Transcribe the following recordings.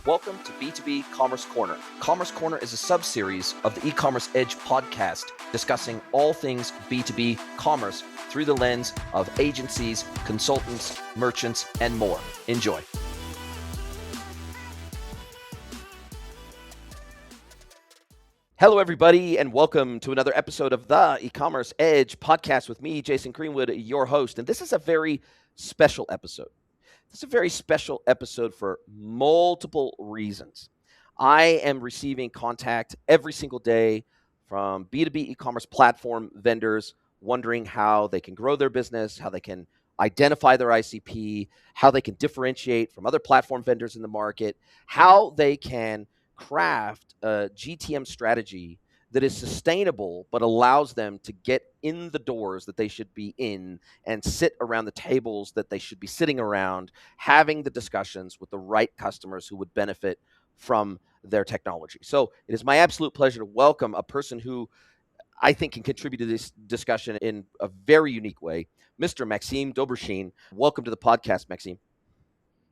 Welcome to B2B Commerce Corner. Commerce Corner is a sub-series of the E-Commerce Edge podcast discussing all things B2B commerce through the lens of agencies, consultants, merchants, and more. Enjoy. Hello, everybody, and welcome to another episode of the E-Commerce Edge podcast with me, Jason Greenwood, your host. And this is a very special episode. This is a very special episode for multiple reasons. I am receiving contact every single day from B2B e-commerce platform vendors wondering how they can grow their business, how they can identify their ICP, how they can differentiate from other platform vendors in the market, how they can craft a GTM strategy that is sustainable but allows them to get in the doors that they should be in and sit around the tables that they should be sitting around, having the discussions with the right customers who would benefit from their technology. So it is my absolute pleasure to welcome a person who I think can contribute to this discussion in a very unique way, Mr. Maxim Dobrushin. Welcome to the podcast, Maxim.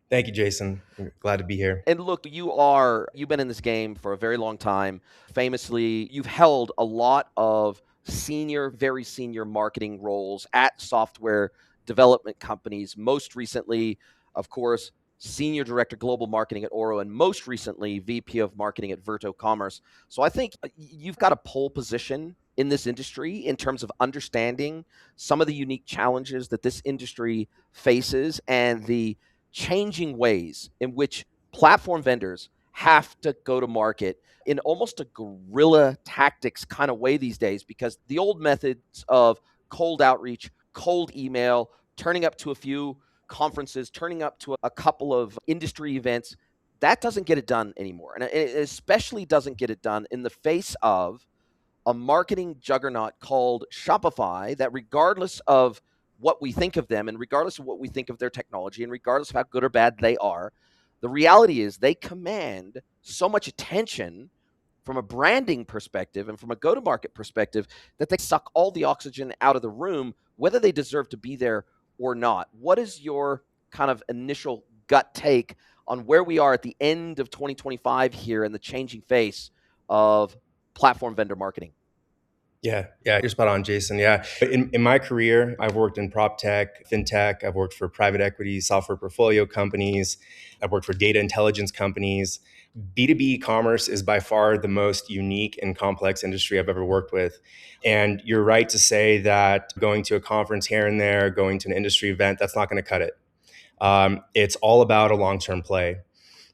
Thank you, Jason. I'm glad to be here. And look, you've been in this game for a very long time. Famously, you've held a lot of very senior marketing roles at software development companies. Most recently, of course, Senior Director Global Marketing at Aurea, and most recently, VP of Marketing at OroCommerce. So I think you've got a pole position in this industry in terms of understanding some of the unique challenges that this industry faces and the changing ways in which platform vendors have to go to market in almost a guerrilla tactics kind of way these days, because the old methods of cold outreach, cold email, turning up to a few conferences, turning up to a couple of industry events, that doesn't get it done anymore. And it especially doesn't get it done in the face of a marketing juggernaut called Shopify that, regardless of what we think of them and regardless of what we think of their technology and regardless of how good or bad they are, the reality is they command so much attention from a branding perspective and from a go-to-market perspective that they suck all the oxygen out of the room, whether they deserve to be there or not. What is your kind of initial gut take on where we are at the end of 2025 here and the changing face of platform vendor marketing? Yeah, you're spot on, Jason. Yeah. In my career, I've worked in prop tech, fintech. I've worked for private equity, software portfolio companies. I've worked for data intelligence companies. B2B commerce is by far the most unique and complex industry I've ever worked with. And you're right to say that going to a conference here and there, going to an industry event, that's not going to cut it. It's all about a long-term play.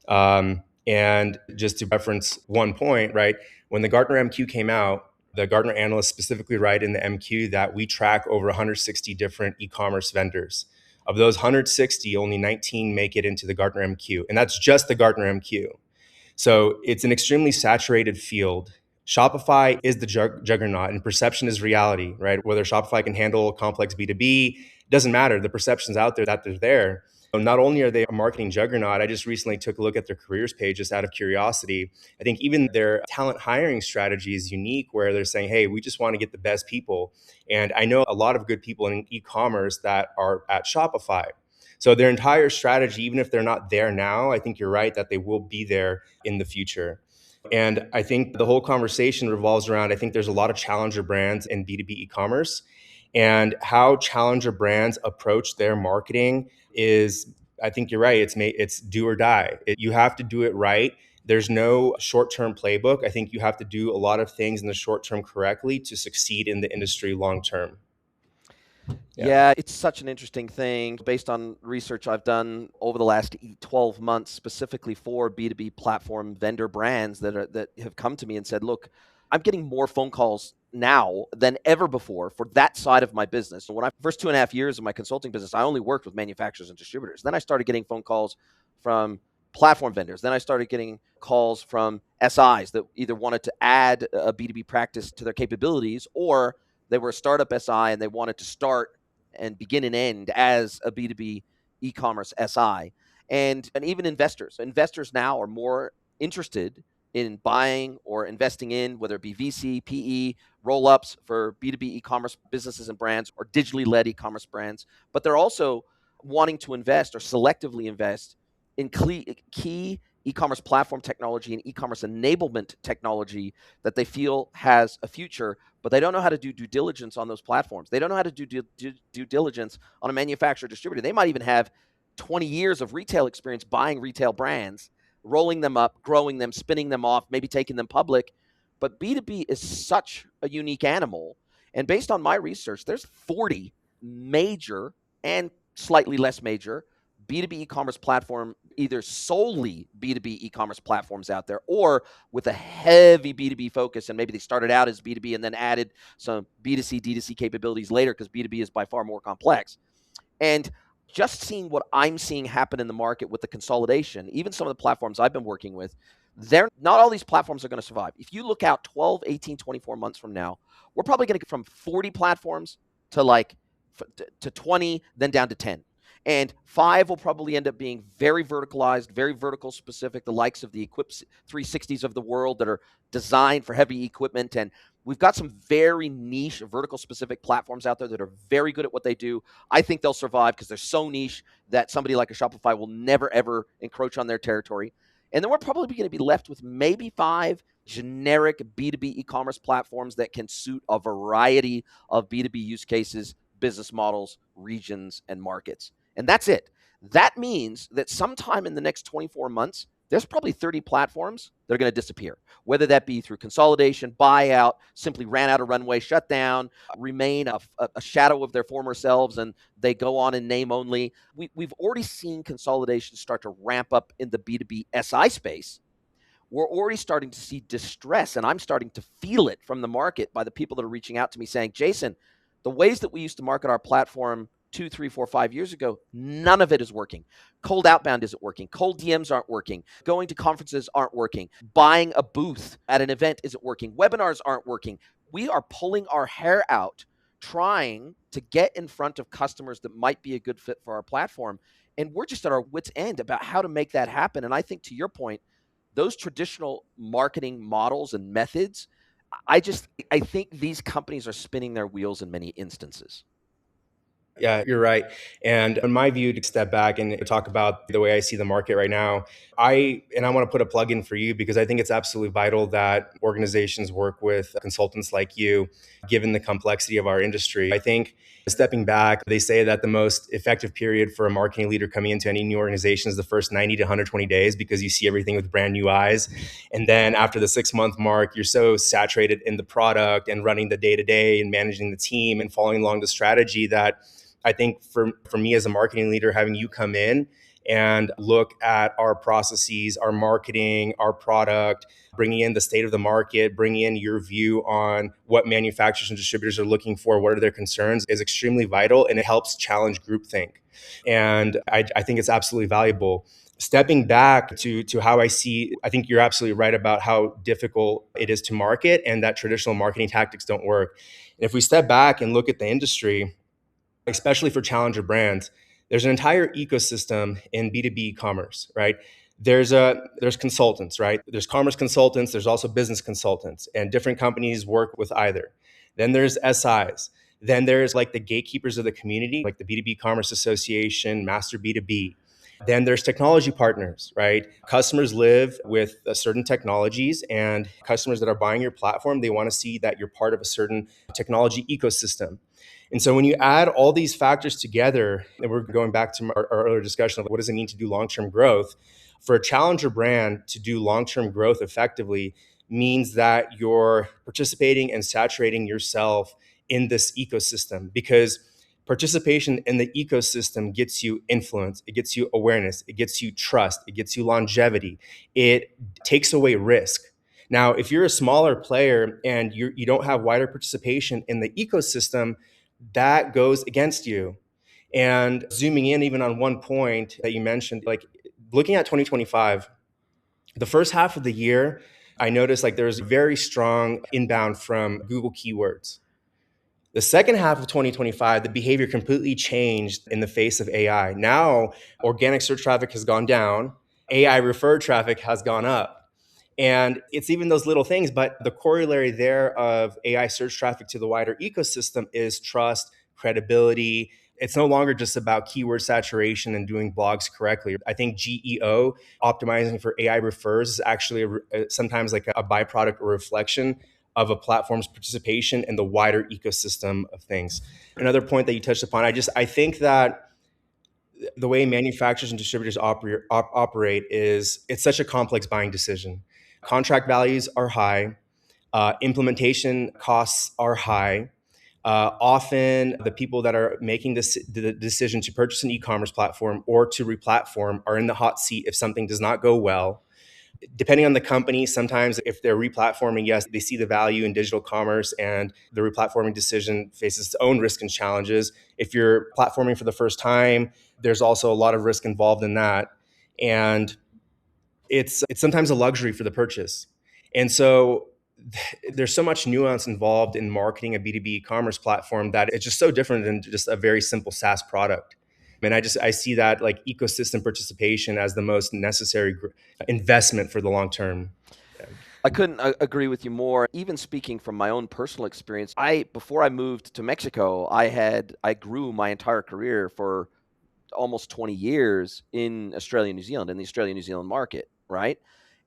And just to reference one point, right, when the Gartner MQ came out, the Gartner analysts specifically write in the MQ that we track over 160 different e-commerce vendors. Of those 160, only 19 make it into the Gartner MQ, and that's just the Gartner MQ. So it's an extremely saturated field. Shopify is the juggernaut, and perception is reality, right? Whether Shopify can handle complex B2B, doesn't matter. The perception's out there that they're there. So not only are they a marketing juggernaut, I just recently took a look at their careers page just out of curiosity. I think even their talent hiring strategy is unique, where they're saying, hey, we just want to get the best people. And I know a lot of good people in e-commerce that are at Shopify. So their entire strategy, even if they're not there now, I think you're right that they will be there in the future. And I think the whole conversation revolves around, I think there's a lot of challenger brands in B2B e-commerce, and how challenger brands approach their marketing is, I think you're right, it's do or die. You have to do it right. There's no short-term playbook. I think you have to do a lot of things in the short term correctly to succeed in the industry long term. Yeah, it's such an interesting thing based on research I've done over the last 12 months, specifically for B2B platform vendor brands that have come to me and said, look, I'm getting more phone calls now than ever before for that side of my business. So when first 2.5 years of my consulting business, I only worked with manufacturers and distributors. Then I started getting phone calls from platform vendors. Then I started getting calls from SIs that either wanted to add a B2B practice to their capabilities, or they were a startup SI and they wanted to start and begin and end as a B2B e-commerce SI. And even investors. Investors now are more interested in buying or investing in, whether it be VC, PE, roll-ups for B2B e-commerce businesses and brands or digitally led e-commerce brands. But they're also wanting to invest or selectively invest in key e-commerce platform technology and e-commerce enablement technology that they feel has a future, but they don't know how to do due diligence on those platforms. They don't know how to do due diligence on a manufacturer distributor. They might even have 20 years of retail experience buying retail brands, rolling them up, growing them, spinning them off, maybe taking them public. But B2B is such a unique animal. And based on my research, there's 40 major and slightly less major B2B e-commerce platform, either solely B2B e-commerce platforms out there or with a heavy B2B focus. And maybe they started out as B2B and then added some B2C, D2C capabilities later because B2B is by far more complex. And just seeing what I'm seeing happen in the market with the consolidation, even some of the platforms I've been working with, they're not all these platforms are going to survive. If you look out 12, 18, 24 months from now, we're probably going to get from 40 platforms to like to 20, then down to 10. And 5 will probably end up being very verticalized, very vertical specific, the likes of the Equip 360s of the world that are designed for heavy equipment. And we've got some very niche vertical specific platforms out there that are very good at what they do. I think they'll survive because they're so niche that somebody like a Shopify will never, ever encroach on their territory. And then we're probably going to be left with maybe 5 generic B2B e-commerce platforms that can suit a variety of B2B use cases, business models, regions, and markets. And that's it. That means that sometime in the next 24 months, there's probably 30 platforms that are going to disappear, whether that be through consolidation, buyout, simply ran out of runway, shut down, remain a shadow of their former selves, and they go on in name only. We've already seen consolidation start to ramp up in the B2B SI space. We're already starting to see distress, and I'm starting to feel it from the market by the people that are reaching out to me saying, Jason, the ways that we used to market our platform 2, 3, 4, 5 years ago, none of it is working. Cold outbound isn't working. Cold DMs aren't working. Going to conferences aren't working. Buying a booth at an event isn't working. Webinars aren't working. We are pulling our hair out trying to get in front of customers that might be a good fit for our platform. And we're just at our wits' end about how to make that happen. And I think to your point, those traditional marketing models and methods, I think these companies are spinning their wheels in many instances. Yeah, you're right. And in my view, to step back and talk about the way I see the market right now, I want to put a plug in for you because I think it's absolutely vital that organizations work with consultants like you, given the complexity of our industry. I think stepping back, they say that the most effective period for a marketing leader coming into any new organization is the first 90 to 120 days because you see everything with brand new eyes. And then after the 6-month mark, you're so saturated in the product and running the day-to-day and managing the team and following along the strategy that I think for me as a marketing leader, having you come in and look at our processes, our marketing, our product, bringing in the state of the market, bringing in your view on what manufacturers and distributors are looking for, what are their concerns, is extremely vital, and it helps challenge groupthink. And I think it's absolutely valuable. Stepping back to how I think you're absolutely right about how difficult it is to market and that traditional marketing tactics don't work. And if we step back and look at the industry, especially for challenger brands, there's an entire ecosystem in B2B commerce, right? There's consultants, right? There's commerce consultants, there's also business consultants, and different companies work with either. Then there's SIs. Then there's like the gatekeepers of the community, like the B2B Commerce Association, Master B2B. Then there's technology partners, right? Customers live with certain technologies, and customers that are buying your platform, they want to see that you're part of a certain technology ecosystem. And so when you add all these factors together, and we're going back to our earlier discussion of what does it mean to do long-term growth, for a challenger brand to do long-term growth effectively means that you're participating and saturating yourself in this ecosystem, because participation in the ecosystem gets you influence, it gets you awareness, it gets you trust, it gets you longevity, it takes away risk. Now, if you're a smaller player and you don't have wider participation in the ecosystem, that goes against you. And zooming in even on one point that you mentioned, like looking at 2025, the first half of the year, I noticed like there was very strong inbound from Google keywords. The second half of 2025, the behavior completely changed in the face of AI. Now, organic search traffic has gone down, AI referred traffic has gone up. And it's even those little things, but the corollary there of AI search traffic to the wider ecosystem is trust, credibility, It's no longer just about keyword saturation and doing blogs correctly. I think GEO, optimizing for AI refers, is actually sometimes like a byproduct or reflection of a platform's participation in the wider ecosystem of things. Another point that you touched upon, I think that the way manufacturers and distributors operate is it's such a complex buying decision. Contract values are high, implementation costs are high. Often, the people that are making the decision to purchase an e-commerce platform or to replatform are in the hot seat if something does not go well. Depending on the company, sometimes if they're replatforming, yes, they see the value in digital commerce, and the replatforming decision faces its own risks and challenges. If you're platforming for the first time, there's also a lot of risk involved in that. And it's sometimes a luxury for the purchase. And so there's so much nuance involved in marketing a B2B e-commerce platform that it's just so different than just a very simple SaaS product. And I see that like ecosystem participation as the most necessary investment for the long term. I couldn't agree with you more. Even speaking from my own personal experience, before I moved to Mexico, I grew my entire career for almost 20 years in Australia and New Zealand, in the Australia New Zealand market, right?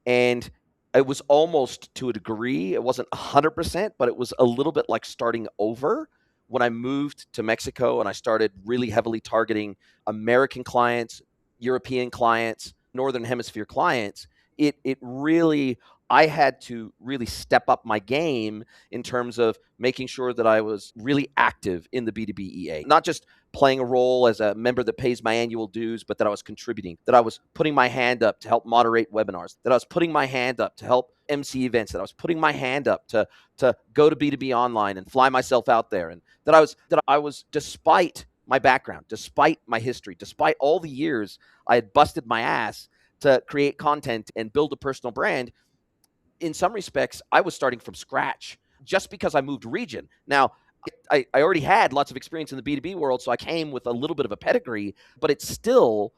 And it was almost to a degree, it wasn't 100%, but it was a little bit like starting over when I moved to Mexico and I started really heavily targeting American clients, European clients, Northern Hemisphere clients. It really, I had to really step up my game in terms of making sure that I was really active in the B2B EA, not just playing a role as a member that pays my annual dues, but that I was contributing, that I was putting my hand up to help moderate webinars, that I was putting my hand up to help MC events, that I was putting my hand up to go to B2B online and fly myself out there, and that I was, despite my background, despite my history, despite all the years I had busted my ass to create content and build a personal brand, in some respects, I was starting from scratch just because I moved region. Now, I already had lots of experience in the B2B world, so I came with a little bit of a pedigree, but it's still,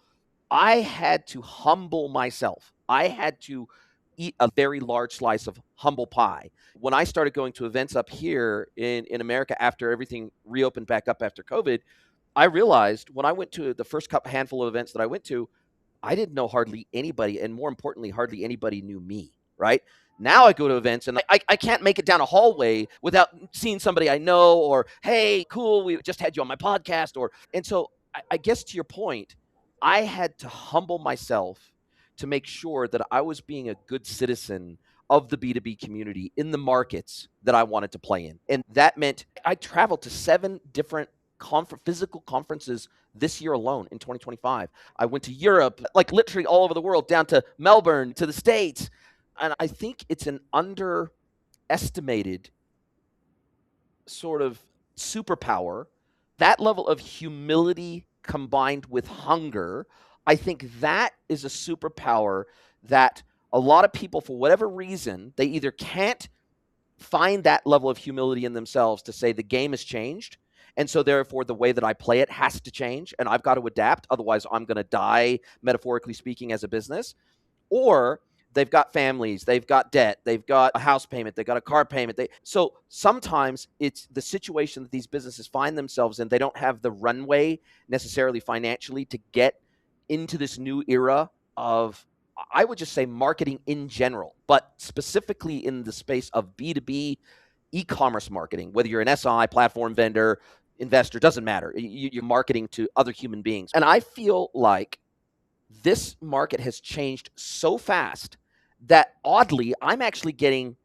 I had to humble myself. I had to eat a very large slice of humble pie. When I started going to events up here in America after everything reopened back up after COVID, I realized when I went to the first handful of events that I went to, I didn't know hardly anybody, and more importantly, hardly anybody knew me, right? Now I go to events and I can't make it down a hallway without seeing somebody I know, or, hey, cool, we just had you on my podcast. And so I guess to your point, I had to humble myself to make sure that I was being a good citizen of the B2B community in the markets that I wanted to play in. And that meant I traveled to 7 different physical conferences this year alone in 2025. I went to Europe, like literally all over the world, down to Melbourne, to the States. And I think it's an underestimated sort of superpower. That level of humility combined with hunger, I think that is a superpower that a lot of people, for whatever reason, they either can't find that level of humility in themselves to say the game has changed, and so therefore the way that I play it has to change, and I've got to adapt. Otherwise, I'm going to die, metaphorically speaking, as a business. Or they've got families, they've got debt, they've got a house payment, they've got a car payment. So sometimes it's the situation that these businesses find themselves in. They don't have the runway necessarily financially to get into this new era of, I would just say, marketing in general, but specifically in the space of B2B e-commerce marketing, whether you're an SI, platform vendor, investor, doesn't matter. You're marketing to other human beings. And I feel like this market has changed so fast that oddly, I'm actually getting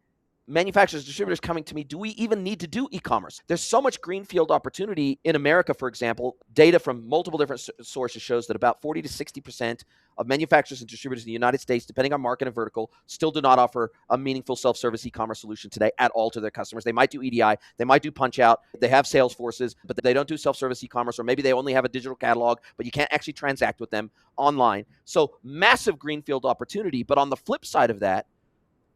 manufacturers, distributors coming to me, do we even need to do e-commerce? There's so much greenfield opportunity in America, for example. Data from multiple different sources shows that about 40 to 60% of manufacturers and distributors in the United States, depending on market and vertical, still do not offer a meaningful self-service e-commerce solution today at all to their customers. They might do EDI, they might do punch out, they have sales forces, but they don't do self-service e-commerce, or maybe they only have a digital catalog, but you can't actually transact with them online. So massive greenfield opportunity. But on the flip side of that,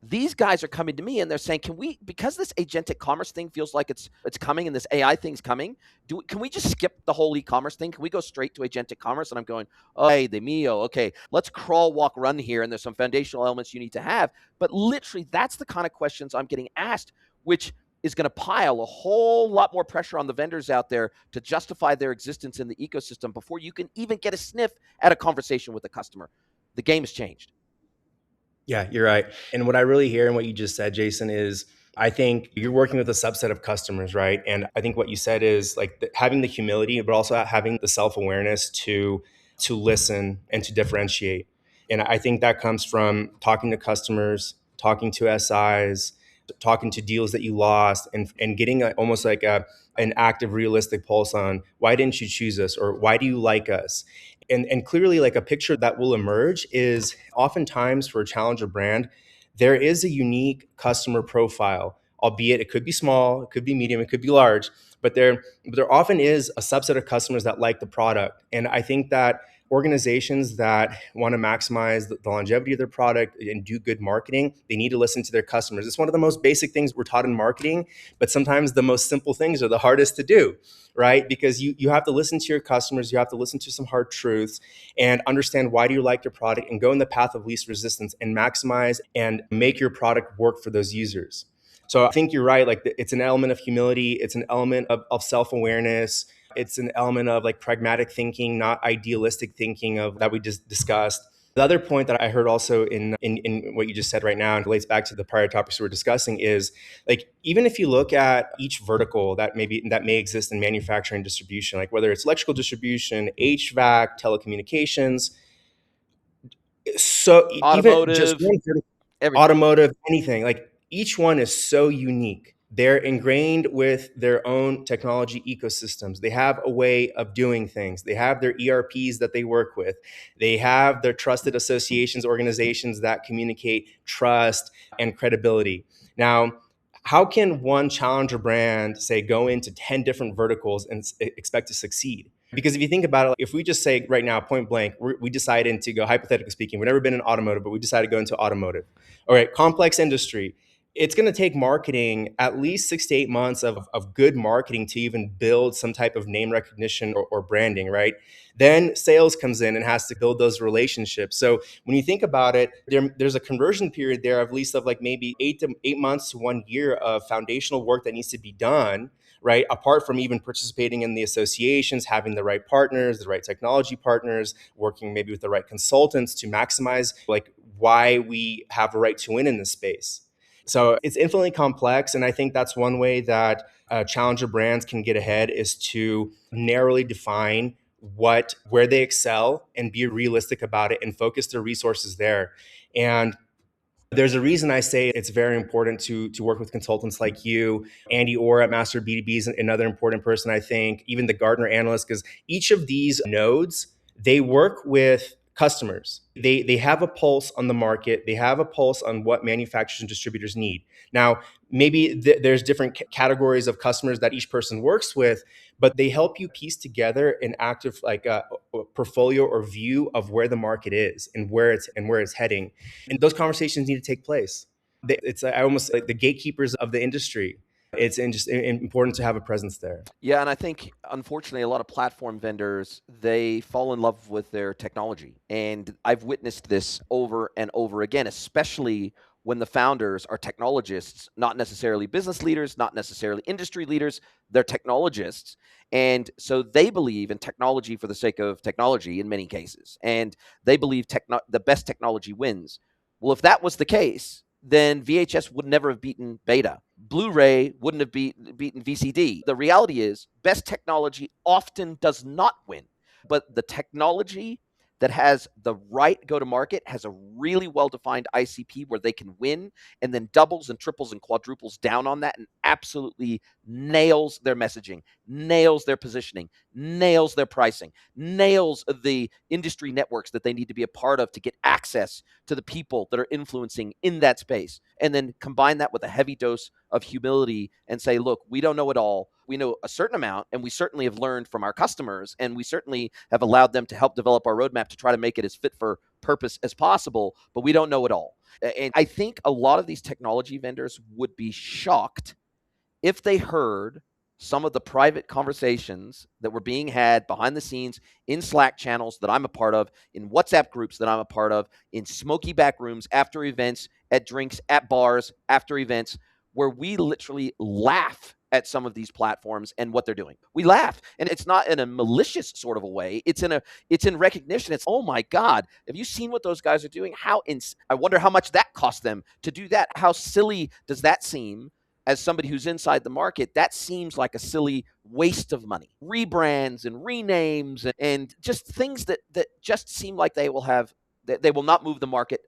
these guys are coming to me and they're saying, can we, because this agentic commerce thing feels like it's coming and this AI thing's coming, can we just skip the whole e-commerce thing? Can we go straight to agentic commerce? And I'm going, oh, hey, de mio, okay, let's crawl, walk, run here. And there's some foundational elements you need to have. But literally, that's the kind of questions I'm getting asked, which is going to pile a whole lot more pressure on the vendors out there to justify their existence in the ecosystem before you can even get a sniff at a conversation with the customer. The game has changed. Yeah, you're right. And what I really hear in what you just said, Jason, is I think you're working with a subset of customers, right? And I think what you said is like having the humility, but also having the self-awareness to listen and to differentiate. And I think that comes from talking to customers, talking to SIs, talking to deals that you lost, and getting almost like an active, realistic pulse on why didn't you choose us, or why do you like us? And clearly, like, a picture that will emerge is oftentimes for a challenger brand, there is a unique customer profile, albeit it could be small, it could be medium, it could be large, but there often is a subset of customers that like the product. And I think that organizations that want to maximize the longevity of their product and do good marketing, they need to listen to their customers. It's one of the most basic things we're taught in marketing, but sometimes the most simple things are the hardest to do, right? Because you have to listen to your customers, you have to listen to some hard truths and understand why do you like your product, and go in the path of least resistance and maximize and make your product work for those users. So I think you're right. Like, it's an element of humility. It's an element of self-awareness. It's an element of like pragmatic thinking, not idealistic thinking of that we just discussed. The other point that I heard also in what you just said right now, and relates back to the prior topics we were discussing, is like, even if you look at each vertical that may exist in manufacturing and distribution, like whether it's electrical distribution, HVAC, telecommunications, so even just Automotive, one vertical, everything. automotive, anything, like each one is so unique. They're ingrained with their own technology ecosystems. They have a way of doing things. They have their ERPs that they work with. They have their trusted associations, organizations that communicate trust and credibility. Now, how can one challenger brand, say, go into 10 different verticals and expect to succeed? Because if you think about it, if we just say right now, point blank, we decided to go, hypothetically speaking, we've never been in automotive, but we decided to go into automotive. All right, complex industry. It's going to take marketing at least 6 to 8 months of good marketing to even build some type of name recognition or branding, right? Then sales comes in and has to build those relationships. So when you think about it, there's a conversion period there of at least of like maybe 8 months to 1 year of foundational work that needs to be done, right? Apart from even participating in the associations, having the right partners, the right technology partners, working maybe with the right consultants to maximize like why we have a right to win in this space. So it's infinitely complex. And I think that's one way that challenger brands can get ahead, is to narrowly define where they excel and be realistic about it and focus their resources there. And there's a reason I say it's very important to work with consultants like you. Andy Aurea at Master B2B is another important person, I think, even the Gartner analyst, because each of these nodes, they work with customers. They have a pulse on the market. They have a pulse on what manufacturers and distributors need. Now, maybe there's different categories of customers that each person works with, but they help you piece together an active like a portfolio or view of where the market is and where it's heading. And those conversations need to take place. It's almost like the gatekeepers of the industry. It's just important to have a presence there. Yeah, and I think, unfortunately, a lot of platform vendors, they fall in love with their technology. And I've witnessed this over and over again, especially when the founders are technologists, not necessarily business leaders, not necessarily industry leaders, they're technologists. And so they believe in technology for the sake of technology in many cases. And they believe the best technology wins. Well, if that was the case, then VHS would never have beaten Beta. Blu-ray wouldn't have beaten VCD. The reality is, best technology often does not win, but the technology that has the right go-to-market has a really well-defined ICP where they can win, and then doubles and triples and quadruples down on that and absolutely nails their messaging, nails their positioning, nails their pricing, nails the industry networks that they need to be a part of to get access to the people that are influencing in that space. And then combine that with a heavy dose of humility and say, look, we don't know it all. We know a certain amount, and we certainly have learned from our customers, and we certainly have allowed them to help develop our roadmap to try to make it as fit for purpose as possible, but we don't know it all. And I think a lot of these technology vendors would be shocked if they heard some of the private conversations that were being had behind the scenes in Slack channels that I'm a part of, in WhatsApp groups that I'm a part of, in smoky back rooms after events, at drinks, at bars, after events, where we literally laugh at some of these platforms and what they're doing. We laugh, and it's not in a malicious sort of a way. It's in recognition. It's, oh my God, have you seen what those guys are doing? I wonder how much that cost them to do that. How silly does that seem? As somebody who's inside the market, that seems like a silly waste of money. Rebrands and renames and just things that just seem like they will not move the market,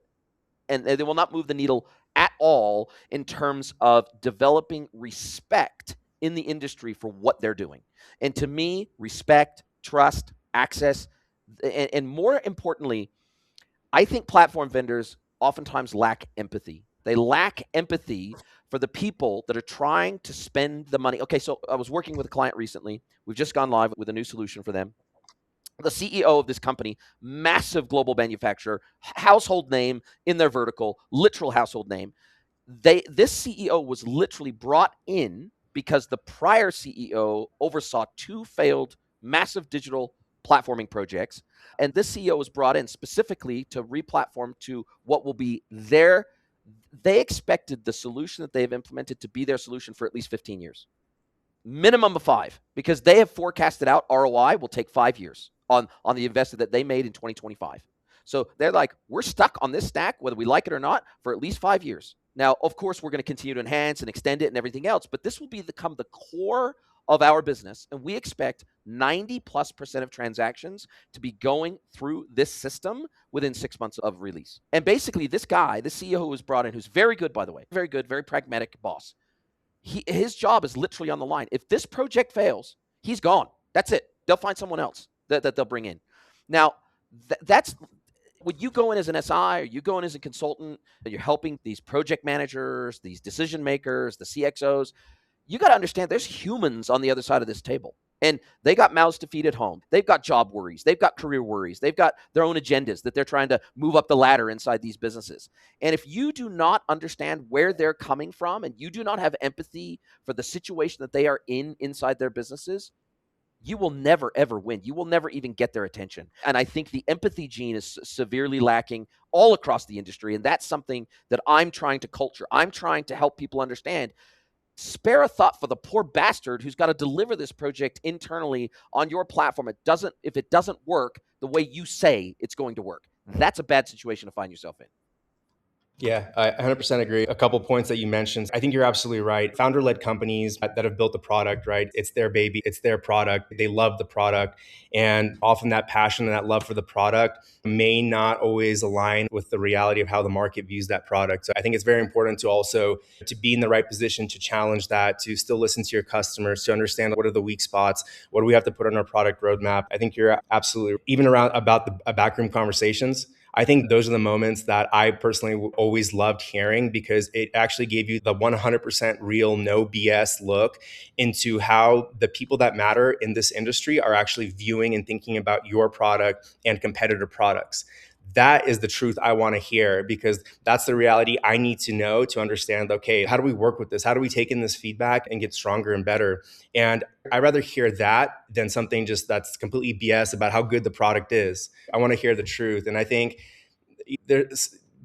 and they will not move the needle at all in terms of developing respect in the industry for what they're doing. And to me, respect, trust, access, and more importantly, I think platform vendors oftentimes lack empathy. They lack empathy for the people that are trying to spend the money. Okay, so I was working with a client recently. We've just gone live with a new solution for them. The CEO of this company, massive global manufacturer, household name in their vertical, literal household name. This CEO was literally brought in because the prior CEO oversaw 2 failed massive digital platforming projects. And this CEO was brought in specifically to replatform to what will be they expected the solution that they've implemented to be their solution for at least 15 years. Minimum of 5, because they have forecasted out ROI will take 5 years on the investment that they made in 2025. So they're like, we're stuck on this stack, whether we like it or not, for at least 5 years. Now, of course, we're going to continue to enhance and extend it and everything else, but this will become the core of our business. And we expect 90+% of transactions to be going through this system within 6 months of release. And basically, this guy, the CEO who was brought in, who's very good, by the way, very good, very pragmatic boss, his job is literally on the line. If this project fails, he's gone. That's it. They'll find someone else that they'll bring in. Now, that's when you go in as an SI or you go in as a consultant, you're helping these project managers, these decision makers, the CXOs. You got to understand there's humans on the other side of this table. And they got mouths to feed at home. They've got job worries. They've got career worries. They've got their own agendas that they're trying to move up the ladder inside these businesses. And if you do not understand where they're coming from and you do not have empathy for the situation that they are inside their businesses, you will never, ever win. You will never even get their attention. And I think the empathy gene is severely lacking all across the industry. And that's something that I'm trying to culture. I'm trying to help people understand. Spare a thought for the poor bastard who's got to deliver this project internally on your platform. If it doesn't work the way you say it's going to work, that's a bad situation to find yourself in. Yeah, I 100% agree. A couple points that you mentioned. I think you're absolutely right. Founder-led companies that have built the product, right? It's their baby. It's their product. They love the product. And often that passion and that love for the product may not always align with the reality of how the market views that product. So I think it's very important to be in the right position to challenge that, to still listen to your customers, to understand what are the weak spots, what do we have to put on our product roadmap. I think you're absolutely, even around about the backroom conversations, I think those are the moments that I personally always loved hearing, because it actually gave you the 100% real, no BS look into how the people that matter in this industry are actually viewing and thinking about your product and competitor products. That is the truth I want to hear, because that's the reality I need to know to understand, okay, how do we work with this? How do we take in this feedback and get stronger and better? And I'd rather hear that than something just that's completely BS about how good the product is. I want to hear the truth. And I think there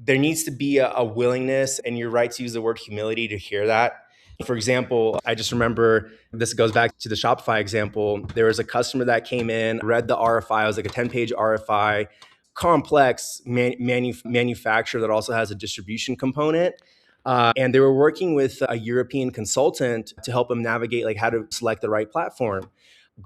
needs to be a willingness, and you're right to use the word humility to hear that. For example, I just remember, this goes back to the Shopify example. There was a customer that came in, read the RFI. It was like a 10-page RFI, complex manufacturer that also has a distribution component. And they were working with a European consultant to help them navigate like how to select the right platform.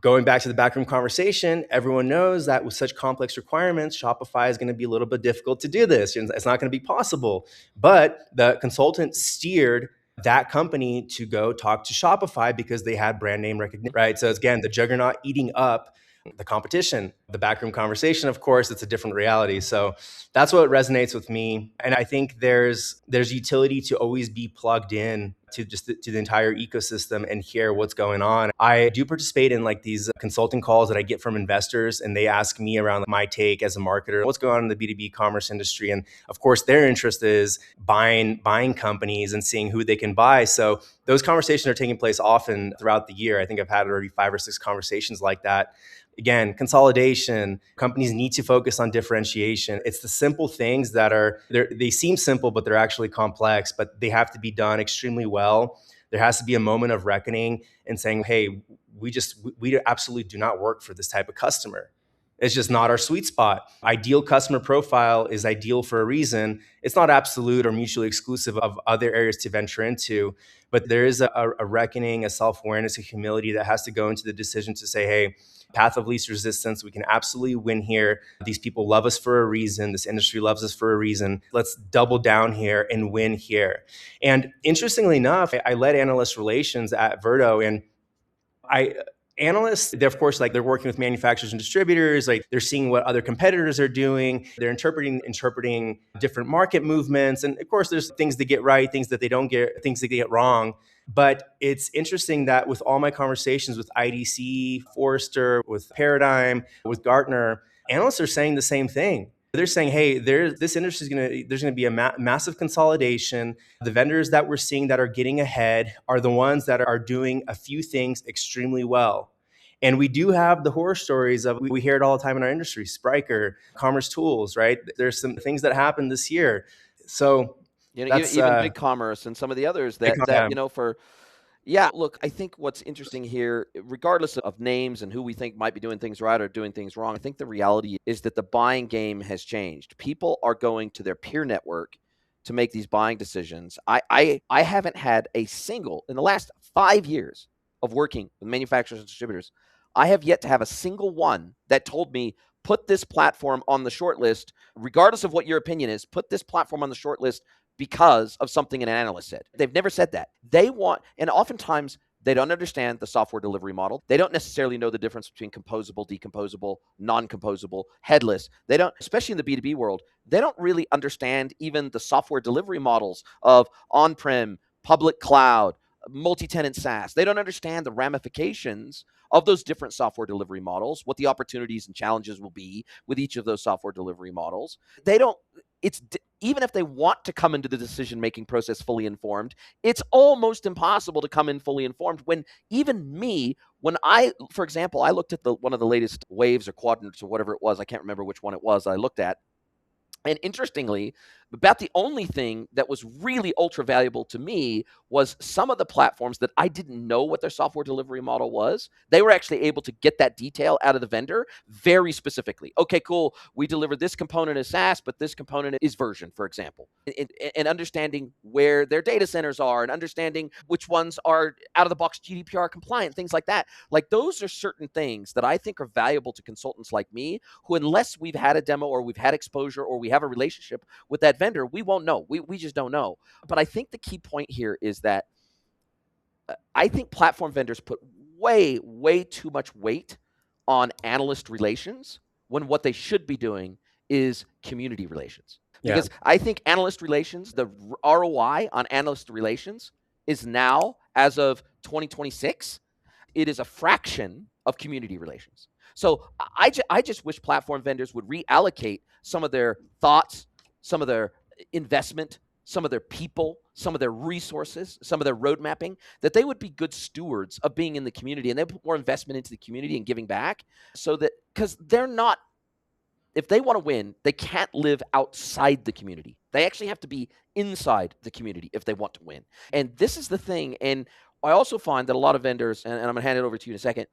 Going back to the backroom conversation, everyone knows that with such complex requirements, Shopify is going to be a little bit difficult to do this. It's not going to be possible. But the consultant steered that company to go talk to Shopify because they had brand name recognition, right? So again, the juggernaut eating up the competition. The backroom conversation, of course, it's a different reality. So that's what resonates with me. And I think there's utility to always be plugged in to the entire ecosystem and hear what's going on. I do participate in like these consulting calls that I get from investors, and they ask me around my take as a marketer, what's going on in the B2B commerce industry. And of course, their interest is buying companies and seeing who they can buy. So those conversations are taking place often throughout the year. I think I've had already 5 or 6 conversations like that. Again, consolidation. Companies need to focus on differentiation. It's the simple things that they seem simple, but they're actually complex, but they have to be done extremely well. There has to be a moment of reckoning and saying, hey, we absolutely do not work for this type of customer. It's just not our sweet spot. Ideal customer profile is ideal for a reason. It's not absolute or mutually exclusive of other areas to venture into, but there is a reckoning, a self-awareness, a humility that has to go into the decision to say, hey, path of least resistance, we can absolutely win here. These people love us for a reason. This industry loves us for a reason. Let's double down here and win here. And interestingly enough, I led analyst relations at Verto, and analysts, they're of course, like, they're working with manufacturers and distributors, like they're seeing what other competitors are doing, they're interpreting different market movements, and of course there's things they get right, things that they don't get, things that they get wrong. But it's interesting that with all my conversations with IDC, Forrester, with Paradigm, with Gartner, analysts are saying the same thing. They're saying, hey, this industry there's going to be a massive consolidation. The vendors that we're seeing that are getting ahead are the ones that are doing a few things extremely well. And we do have the horror stories of, we hear it all the time in our industry, Spryker, Commerce Tools, right? There's some things that happened this year. So that's even BigCommerce and some of the others look, I think what's interesting here, regardless of names and who we think might be doing things right or doing things wrong, I think the reality is that the buying game has changed. People are going to their peer network to make these buying decisions. I haven't had a single, in the last 5 years of working with manufacturers and distributors, I have yet to have a single one that told me, put this platform on the short list, regardless of what your opinion is, put this platform on the short list because of something an analyst said. They've never said that. And oftentimes they don't understand the software delivery model. They don't necessarily know the difference between composable, decomposable, non-composable, headless. They don't, especially in the B2B world, they don't really understand even the software delivery models of on-prem, public cloud, multi-tenant SaaS. They don't understand the ramifications of those different software delivery models, what the opportunities and challenges will be with each of those software delivery models. Even if they want to come into the decision-making process fully informed, it's almost impossible to come in fully informed when even me, for example, I looked at one of the latest waves or quadrants or whatever it was, I can't remember which one it was I looked at. And interestingly, about the only thing that was really ultra valuable to me was some of the platforms that I didn't know what their software delivery model was. They were actually able to get that detail out of the vendor very specifically. Okay, cool. We deliver this component as SaaS, but this component is version, for example. And understanding where their data centers are and understanding which ones are out of the box GDPR compliant, things like that. Like, those are certain things that I think are valuable to consultants like me, who, unless we've had a demo or we've had exposure or we have a relationship with that vendor, we won't know. We just don't know. But I think the key point here is that I think platform vendors put way, way too much weight on analyst relations when what they should be doing is community relations. Because I think analyst relations, the ROI on analyst relations is now, as of 2026, it is a fraction of community relations. So I just wish platform vendors would reallocate some of their thoughts, some of their investment, some of their people, some of their resources, some of their road mapping, that they would be good stewards of being in the community, and they put more investment into the community and giving back, so that, because they're not, if they want to win, they can't live outside the community. They actually have to be inside the community if they want to win. And this is the thing. And I also find that a lot of vendors, and I'm going to hand it over to you in a second,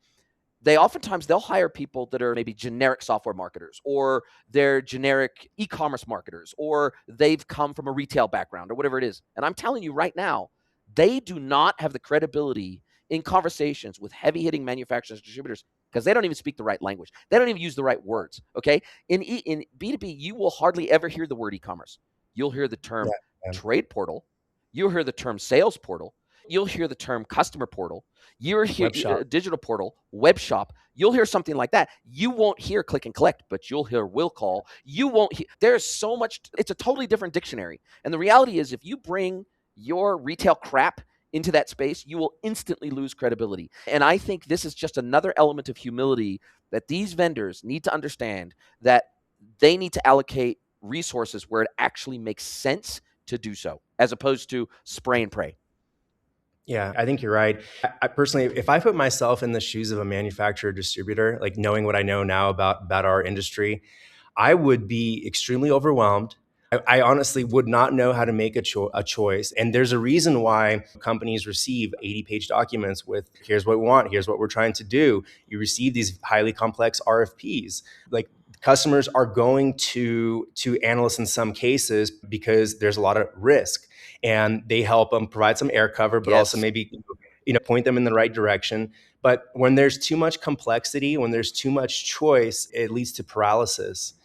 they'll hire people that are maybe generic software marketers, or they're generic e-commerce marketers, or they've come from a retail background, or whatever it is. And I'm telling you right now, they do not have the credibility in conversations with heavy-hitting manufacturers and distributors, because they don't even speak the right language. They don't even use the right words, okay? In B2B, you will hardly ever hear the word e-commerce. You'll hear the term trade portal. You'll hear the term sales portal. You'll hear the term customer portal. You'll hear digital portal, web shop. You'll hear something like that. You won't hear click and collect, but you'll hear will call. You won't hear. There's so much. It's a totally different dictionary. And the reality is, if you bring your retail crap into that space, you will instantly lose credibility. And I think this is just another element of humility that these vendors need to understand, that they need to allocate resources where it actually makes sense to do so, as opposed to spray and pray. Yeah, I think you're right. I personally, if I put myself in the shoes of a manufacturer distributor, like knowing what I know now about our industry, I would be extremely overwhelmed. I honestly would not know how to make a choice. And there's a reason why companies receive 80-page documents with here's what we want, here's what we're trying to do. You receive these highly complex RFPs. Like customers are going to analysts in some cases because there's a lot of risk, and they help them provide some air cover, but also Yes. maybe point them in the right direction. But when there's too much complexity, when there's too much choice, it leads to paralysis.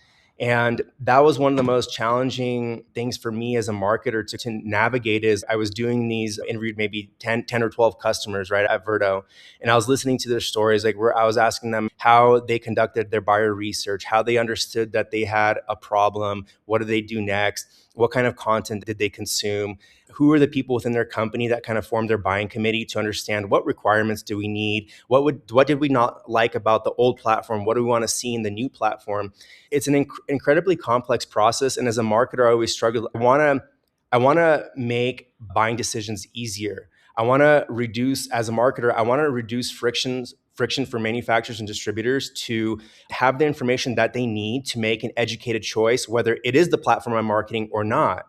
And that was one of the most challenging things for me as a marketer to navigate. Is I was doing these, interviewed maybe 10 or 12 customers, right, at Verto. And I was listening to their stories, like where I was asking them how they conducted their buyer research, how they understood that they had a problem, what do they do next, what kind of content did they consume, who are the people within their company that kind of formed their buying committee to understand what requirements do we need, what did we not like about the old platform, what do we want to see in the new platform. It's an incredibly complex process, and as a marketer, I always struggle. I want to make buying decisions easier. I want to reduce, as a marketer, I want to reduce friction for manufacturers and distributors to have the information that they need to make an educated choice, whether it is the platform I'm marketing or not.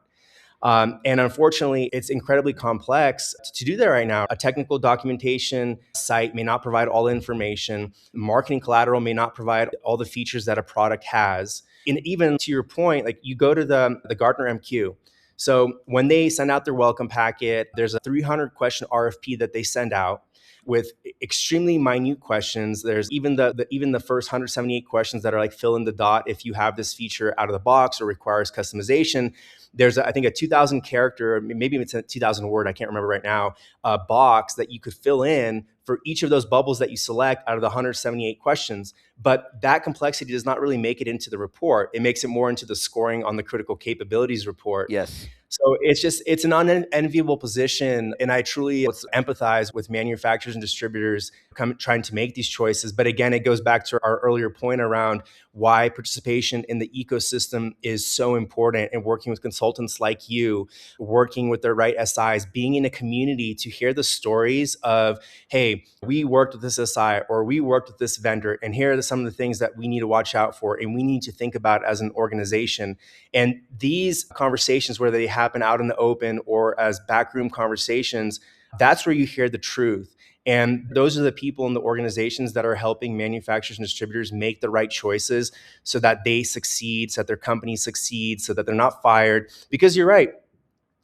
And unfortunately, it's incredibly complex to do that right now. A technical documentation site may not provide all the information. Marketing collateral may not provide all the features that a product has. And even to your point, like you go to the Gartner MQ. So when they send out their welcome packet, there's a 300 question RFP that they send out with extremely minute questions. There's even the first 178 questions that are like fill in the dot if you have this feature out of the box or requires customization. There's I think a 2,000 character, maybe it's a 2,000 word, I can't remember right now, box that you could fill in for each of those bubbles that you select out of the 178 questions. But that complexity does not really make it into the report. It makes it more into the scoring on the critical capabilities report. Yes. So it's an unenviable position. And I truly empathize with manufacturers and distributors trying to make these choices. But again, it goes back to our earlier point around why participation in the ecosystem is so important, and working with consultants like you, working with the right SIs, being in a community to hear the stories of, hey, we worked with this SI or we worked with this vendor, and here are some of the things that we need to watch out for and we need to think about as an organization. And these conversations, whether they happen out in the open or as backroom conversations, that's where you hear the truth. And those are the people in the organizations that are helping manufacturers and distributors make the right choices so that they succeed, so that their company succeeds, so that they're not fired. Because you're right.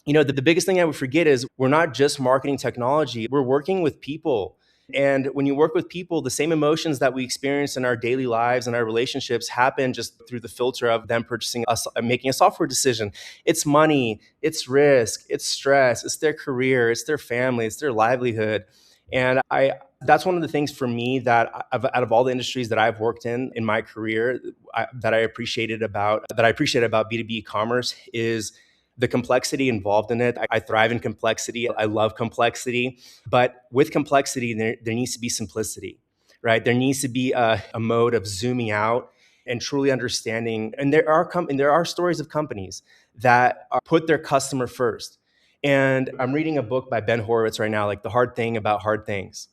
The biggest thing I would forget is we're not just marketing technology. We're working with people. And when you work with people, the same emotions that we experience in our daily lives and our relationships happen just through the filter of them purchasing us, making a software decision. It's money, it's risk, it's stress, it's their career, it's their family, it's their livelihood. And that's one of the things for me that out of all the industries that I've worked in my career, that I appreciated about B2B e-commerce is the complexity involved in it. I thrive in complexity. I love complexity. But with complexity, there needs to be simplicity, right? There needs to be a mode of zooming out and truly understanding. And there are stories of companies that put their customer first. And I'm reading a book by Ben Horowitz right now, like The Hard Thing About Hard Things.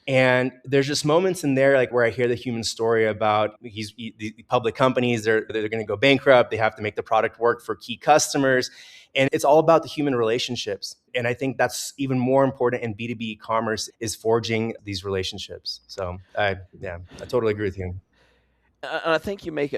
And there's just moments in there, like where I hear the human story about the public companies, they're going to go bankrupt. They have to make the product work for key customers. And it's all about the human relationships. And I think that's even more important in B2B e-commerce, is forging these relationships. So I totally agree with you. And I think you make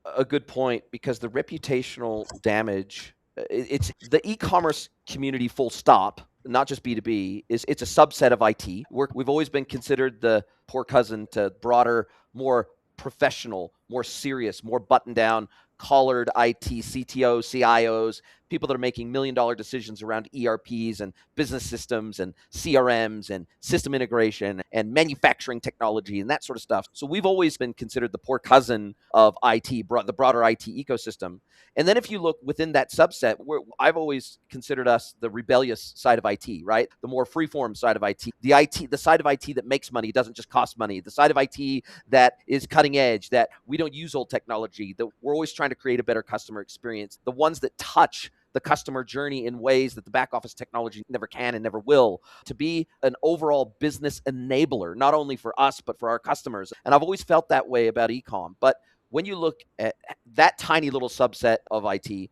a good point, because the reputational damage, it's the e-commerce community full stop, not just B2B, it's a subset of IT. We've always been considered the poor cousin to broader, more professional, more serious, more buttoned down, collared IT, CTOs, CIOs, people that are making $1 million decisions around ERPs and business systems and CRMs and system integration and manufacturing technology and that sort of stuff. So we've always been considered the poor cousin of IT, the broader IT ecosystem. And then if you look within that subset, I've always considered us the rebellious side of IT, right? The more freeform side of IT, the side of IT that makes money, doesn't just cost money, the side of IT that is cutting edge, that we don't use old technology, that we're always trying to create a better customer experience, the ones that touch the customer journey in ways that the back office technology never can and never will, to be an overall business enabler, not only for us, but for our customers. And I've always felt that way about ecom. But when you look at that tiny little subset of IT,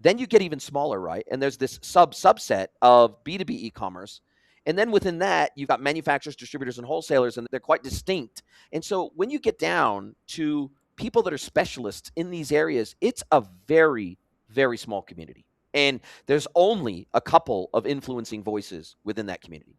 then you get even smaller, right? And there's this subset of B2B e-commerce. And then within that, you've got manufacturers, distributors, and wholesalers, and they're quite distinct. And so when you get down to people that are specialists in these areas, it's a very, very small community. And there's only a couple of influencing voices within that community.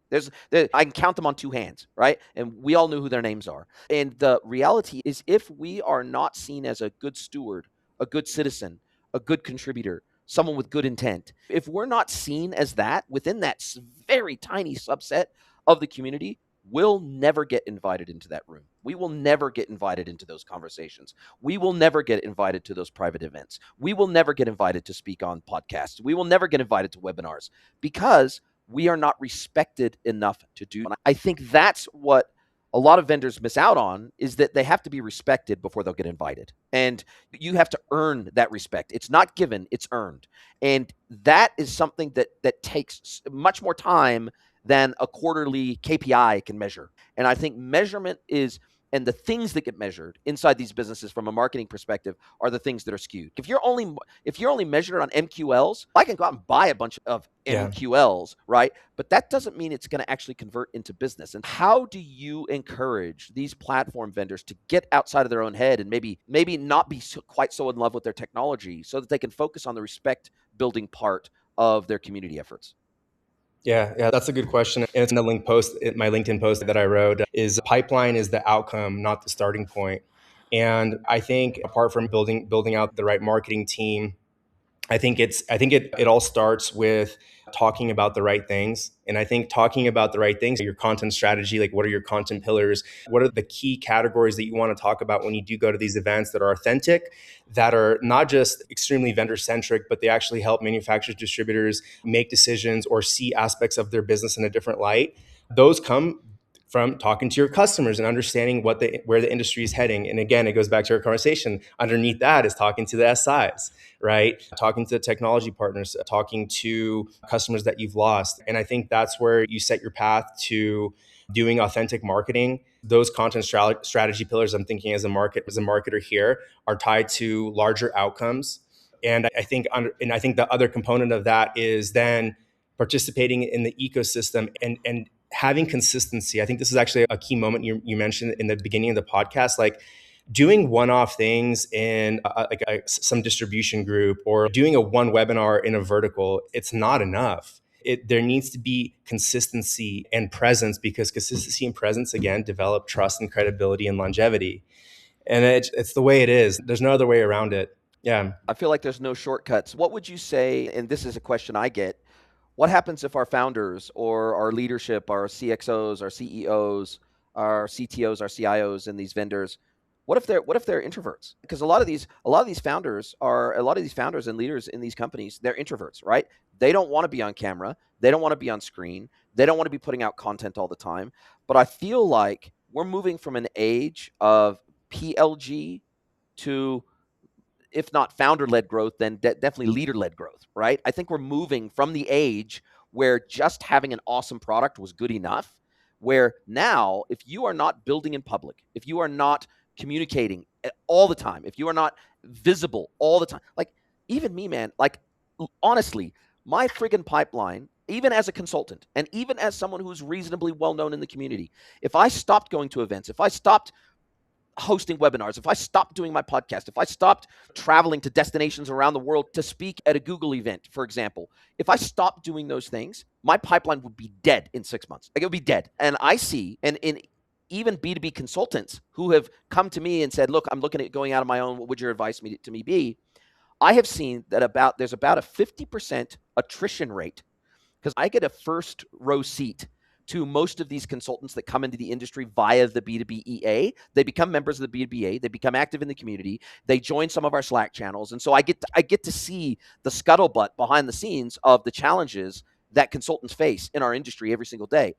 I can count them on two hands, right? And we all know who their names are. And the reality is, if we are not seen as a good steward, a good citizen, a good contributor, someone with good intent, if we're not seen as that within that very tiny subset of the community, we'll never get invited into that room. We will never get invited into those conversations. We will never get invited to those private events. We will never get invited to speak on podcasts. We will never get invited to webinars because we are not respected enough to do. And I think that's what a lot of vendors miss out on, is that they have to be respected before they'll get invited. And you have to earn that respect. It's not given, it's earned. And that is something that takes much more time than a quarterly KPI can measure. And I think measurement is, and the things that get measured inside these businesses from a marketing perspective are the things that are skewed. If you're only measured on MQLs, I can go out and buy a bunch of MQLs, right? But that doesn't mean it's going to actually convert into business. And how do you encourage these platform vendors to get outside of their own head and maybe not be quite so in love with their technology, so that they can focus on the respect building part of their community efforts? Yeah, that's a good question. And it's in the my LinkedIn post that I wrote, is pipeline is the outcome, not the starting point. And I think apart from building out the right marketing team, I think it all starts with talking about the right things. And I think talking about the right things, your content strategy, like what are your content pillars? What are the key categories that you want to talk about when you do go to these events that are authentic, that are not just extremely vendor centric, but they actually help manufacturers, distributors make decisions or see aspects of their business in a different light. Those come from talking to your customers and understanding where the industry is heading. And again, it goes back to our conversation. Underneath that is talking to the SIs, right? Talking to the technology partners, talking to customers that you've lost. And I think that's where you set your path to doing authentic marketing. Those content strategy pillars, I'm thinking as a marketer here, are tied to larger outcomes. And I think the other component of that is then participating in the ecosystem and having consistency. I think this is actually a key moment you mentioned in the beginning of the podcast, like doing one-off things in some distribution group or doing a one webinar in a vertical. It's not enough. There needs to be consistency and presence, because consistency and presence, again, develop trust and credibility and longevity. And it's the way it is. There's no other way around it. Yeah. I feel like there's no shortcuts. What would you say, and this is a question I get, what happens if our founders or our leadership, our CXOs, our CEOs, our CTOs, our CIOs, and these vendors, what if they're introverts? Because a lot of these founders and leaders in these companies, they're introverts, right? They don't want to be on camera, they don't want to be on screen, they don't want to be putting out content all the time. But I feel like we're moving from an age of PLG to, if not founder-led growth, then definitely leader-led growth, right? I think we're moving from the age where just having an awesome product was good enough, where now, if you are not building in public, if you are not communicating all the time, if you are not visible all the time, like even me, man, like honestly, my friggin' pipeline, even as a consultant and even as someone who's reasonably well-known in the community, if I stopped going to events, if I stopped hosting webinars, if I stopped doing my podcast, if I stopped traveling to destinations around the world to speak at a Google event, for example, if I stopped doing those things, my pipeline would be dead in 6 months. Like, it would be dead. And I see, and in even B2B consultants who have come to me and said, look, I'm looking at going out on my own. What would your advice to me be? I have seen that there's about a 50% attrition rate, because I get a first row seat to most of these consultants that come into the industry via the B2B EA. They become members of the B2B EA. They become active in the community. They join some of our Slack channels. And so I get to see the scuttlebutt behind the scenes of the challenges that consultants face in our industry every single day.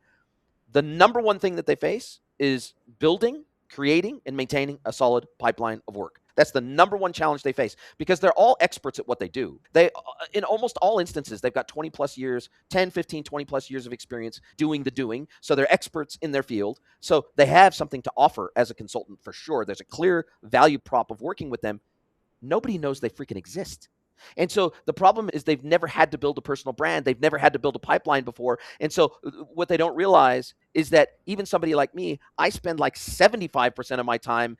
The number one thing that they face is building, creating, and maintaining a solid pipeline of work. That's the number one challenge they face because they're all experts at what they do. They, in almost all instances, they've got 20 plus years, 10, 15, 20 plus years of experience doing the doing. So they're experts in their field. So they have something to offer as a consultant for sure. There's a clear value prop of working with them. Nobody knows they freaking exist. And so the problem is they've never had to build a personal brand. They've never had to build a pipeline before. And so what they don't realize is that even somebody like me, I spend like 75% of my time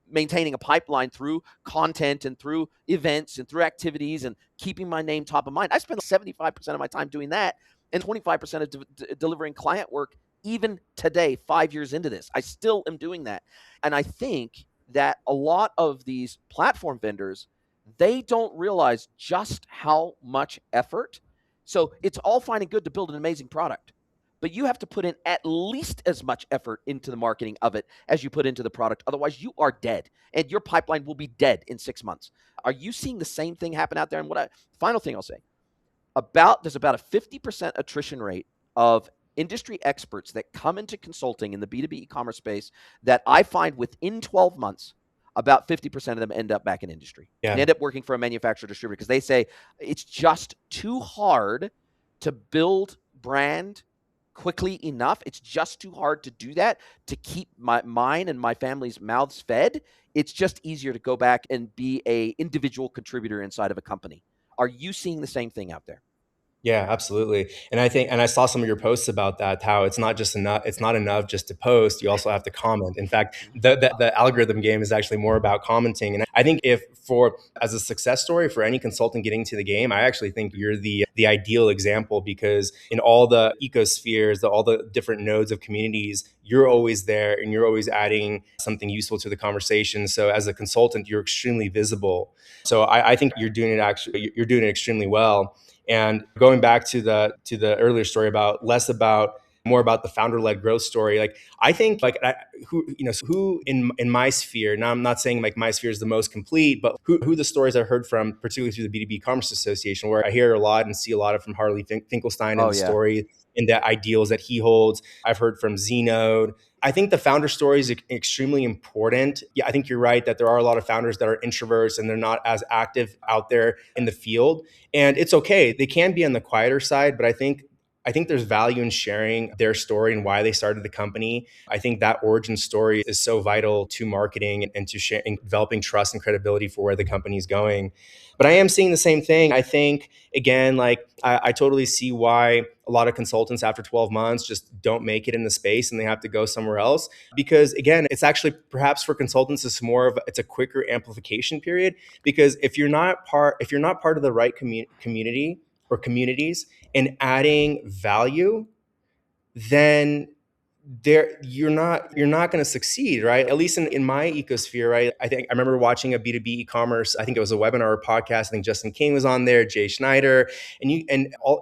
maintaining a pipeline through content and through events and through activities and keeping my name top of mind. I spend 75% of my time doing that and 25% of delivering client work. Even today, 5 years into this, I still am doing that. And I think that a lot of these platform vendors, they don't realize just how much effort. So it's all fine and good to build an amazing product, but you have to put in at least as much effort into the marketing of it as you put into the product. Otherwise, you are dead, and your pipeline will be dead in 6 months. Are you seeing the same thing happen out there? And final thing I'll say, there's about a 50% attrition rate of industry experts that come into consulting in the B2B e-commerce space that I find within 12 months, about 50% of them end up back in industry and end up working for a manufacturer distributor because they say it's just too hard to build brand quickly enough. It's just too hard to do that, to keep mine and my family's mouths fed. It's just easier to go back and be a individual contributor inside of a company. Are you seeing the same thing out there? Yeah, absolutely. And I saw some of your posts about that, how it's not enough just to post. You also have to comment. In fact, the algorithm game is actually more about commenting. And I think as a success story for any consultant getting to the game, I actually think you're the ideal example, because in all the ecospheres, all the different nodes of communities, you're always there and you're always adding something useful to the conversation. So as a consultant, you're extremely visible. So I think you're doing it extremely well. And going back to the earlier story more about the founder-led growth story, like I think who in my sphere. Now I'm not saying like my sphere is the most complete, but who the stories I've heard from, particularly through the B2B Commerce Association, where I hear a lot and see a lot of from Harley Finkelstein and the story and the ideals that he holds. I've heard from Znode. I think the founder story is extremely important. Yeah, I think you're right that there are a lot of founders that are introverts and they're not as active out there in the field. And it's okay. They can be on the quieter side, but I think there's value in sharing their story and why they started the company. I think that origin story is so vital to marketing and to sharing, developing trust and credibility for where the company is going. But I am seeing the same thing. I think, again, like I totally see why a lot of consultants after 12 months just don't make it in the space and they have to go somewhere else. Because again, it's actually perhaps for consultants, it's a quicker amplification period. Because if you're not part of the right community or communities and adding value, then you're not going to succeed, right? At least in my ecosphere, right? I think I remember watching a B2B e-commerce. I think it was a webinar or podcast. I think Justin King was on there, Jay Schneider, and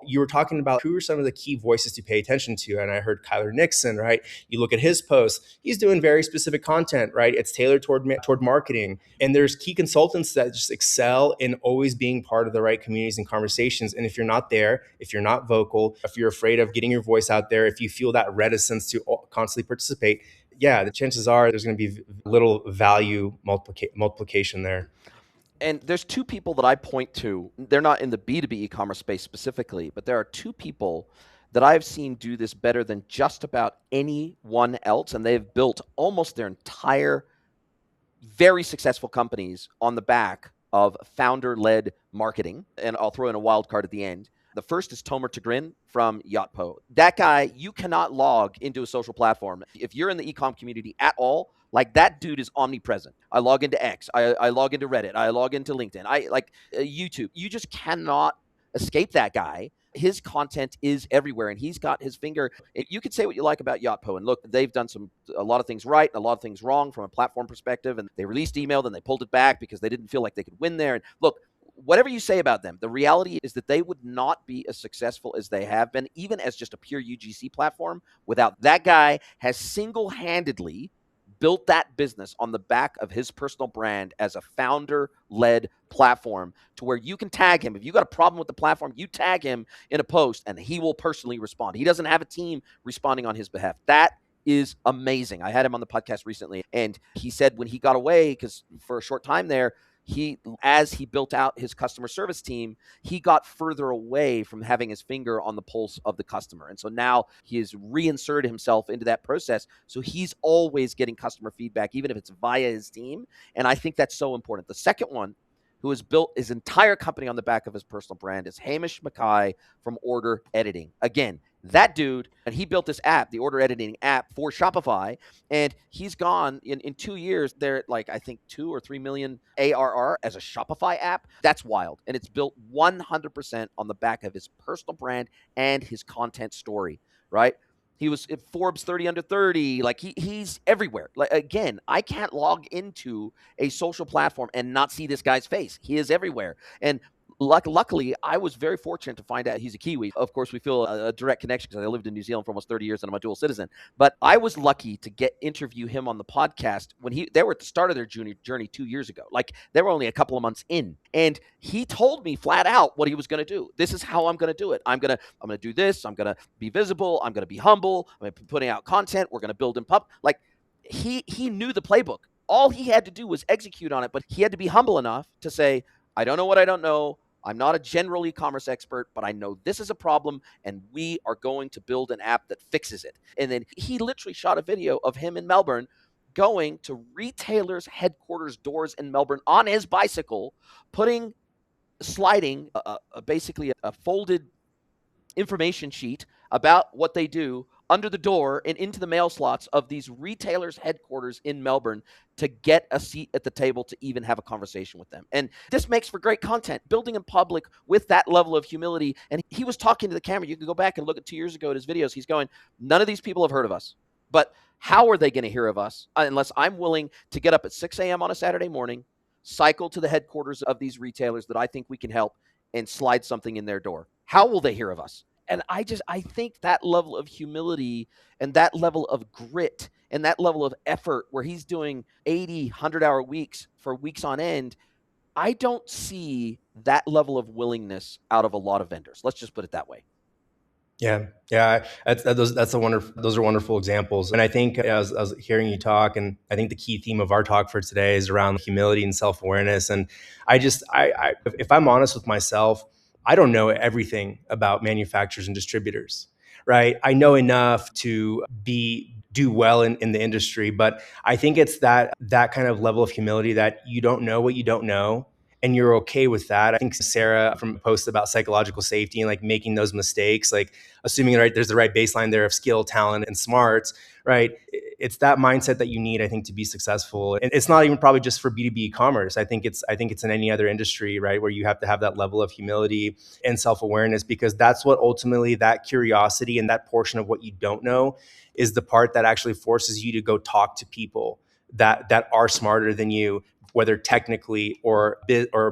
you were talking about who are some of the key voices to pay attention to. And I heard Kyler Nixon, right? You look at his posts; he's doing very specific content, right? It's tailored toward marketing. And there's key consultants that just excel in always being part of the right communities and conversations. And if you're not there, if you're not vocal, if you're afraid of getting your voice out there, if you feel that reticence to constantly participate, the chances are there's going to be little value multiplication there. And there's two people that I point to. They're not in the B2B e-commerce space specifically, but there are two people that I've seen do this better than just about anyone else. And they've built almost their entire very successful companies on the back of founder-led marketing. And I'll throw in a wild card at the end. The first is Tomer Tigrin from Yotpo. That guy, you cannot log into a social platform. If you're in the e-com community at all, like that dude is omnipresent. I log into X. I log into Reddit. I log into LinkedIn. I like YouTube. You just cannot escape that guy. His content is everywhere, and he's got his finger. You could say what you like about Yotpo, and look, they've done a lot of things right and a lot of things wrong from a platform perspective, and they released email, then they pulled it back because they didn't feel like they could win there. And look, whatever you say about them, the reality is that they would not be as successful as they have been, even as just a pure UGC platform, without that guy has single-handedly built that business on the back of his personal brand as a founder-led platform, to where you can tag him. If you got a problem with the platform, you tag him in a post and he will personally respond. He doesn't have a team responding on his behalf. That is amazing. I had him on the podcast recently, and he said when he got away, because for a short time there, as he built out his customer service team, he got further away from having his finger on the pulse of the customer. And so now he has reinserted himself into that process. So he's always getting customer feedback, even if it's via his team. And I think that's so important. The second one, who has built his entire company on the back of his personal brand, is Hamish Mackay from Order Editing. Again, that dude, and he built this app, the order editing app for Shopify, and he's gone in 2 years. They're at like, I think 2 or 3 million ARR as a Shopify app. That's wild. And it's built 100% on the back of his personal brand and his content story, right? He was at Forbes 30 under 30. Like he's everywhere. Like, again, I can't log into a social platform and not see this guy's face. He is everywhere. And luckily, I was very fortunate to find out he's a Kiwi. Of course, we feel a direct connection because I lived in New Zealand for almost 30 years and I'm a dual citizen. But I was lucky to interview him on the podcast when they were at the start of their journey 2 years ago. Like they were only a couple of months in, and he told me flat out what he was going to do. This is how I'm going to do it. I'm going to do this. I'm going to be visible. I'm going to be humble. I'm going to be putting out content. We're going to build in pub. Like he knew the playbook. All he had to do was execute on it, but he had to be humble enough to say, I don't know what I don't know. I'm not a general e-commerce expert, but I know this is a problem, and we are going to build an app that fixes it. And then he literally shot a video of him in Melbourne going to retailers' headquarters doors in Melbourne on his bicycle, sliding basically a folded information sheet about what they do under the door and into the mail slots of these retailers' headquarters in Melbourne to get a seat at the table to even have a conversation with them. And this makes for great content, building in public with that level of humility. And he was talking to the camera. You can go back and look at 2 years ago at his videos. He's going, none of these people have heard of us, but how are they going to hear of us unless I'm willing to get up at 6 a.m. on a Saturday morning, cycle to the headquarters of these retailers that I think we can help, and slide something in their door? How will they hear of us? And I think that level of humility and that level of grit and that level of effort where he's doing 80, 100-hour weeks for weeks on end, I don't see that level of willingness out of a lot of vendors. Let's just put it that way. Yeah. Those are wonderful examples. And I think I was hearing you talk, and I think the key theme of our talk for today is around humility and self-awareness. And if I'm honest with myself, I don't know everything about manufacturers and distributors, right? I know enough to do well in the industry, but I think it's that kind of level of humility that you don't know what you don't know, and you're okay with that. I think Sarah from a post about psychological safety and like making those mistakes, like assuming there's the right baseline there of skill, talent, and smarts, right? It's that mindset that you need, I think, to be successful. And it's not even probably just for B2B e-commerce. I think it's in any other industry, right? Where you have to have that level of humility and self-awareness, because that's what ultimately, that curiosity and that portion of what you don't know is the part that actually forces you to go talk to people that are smarter than you, whether technically or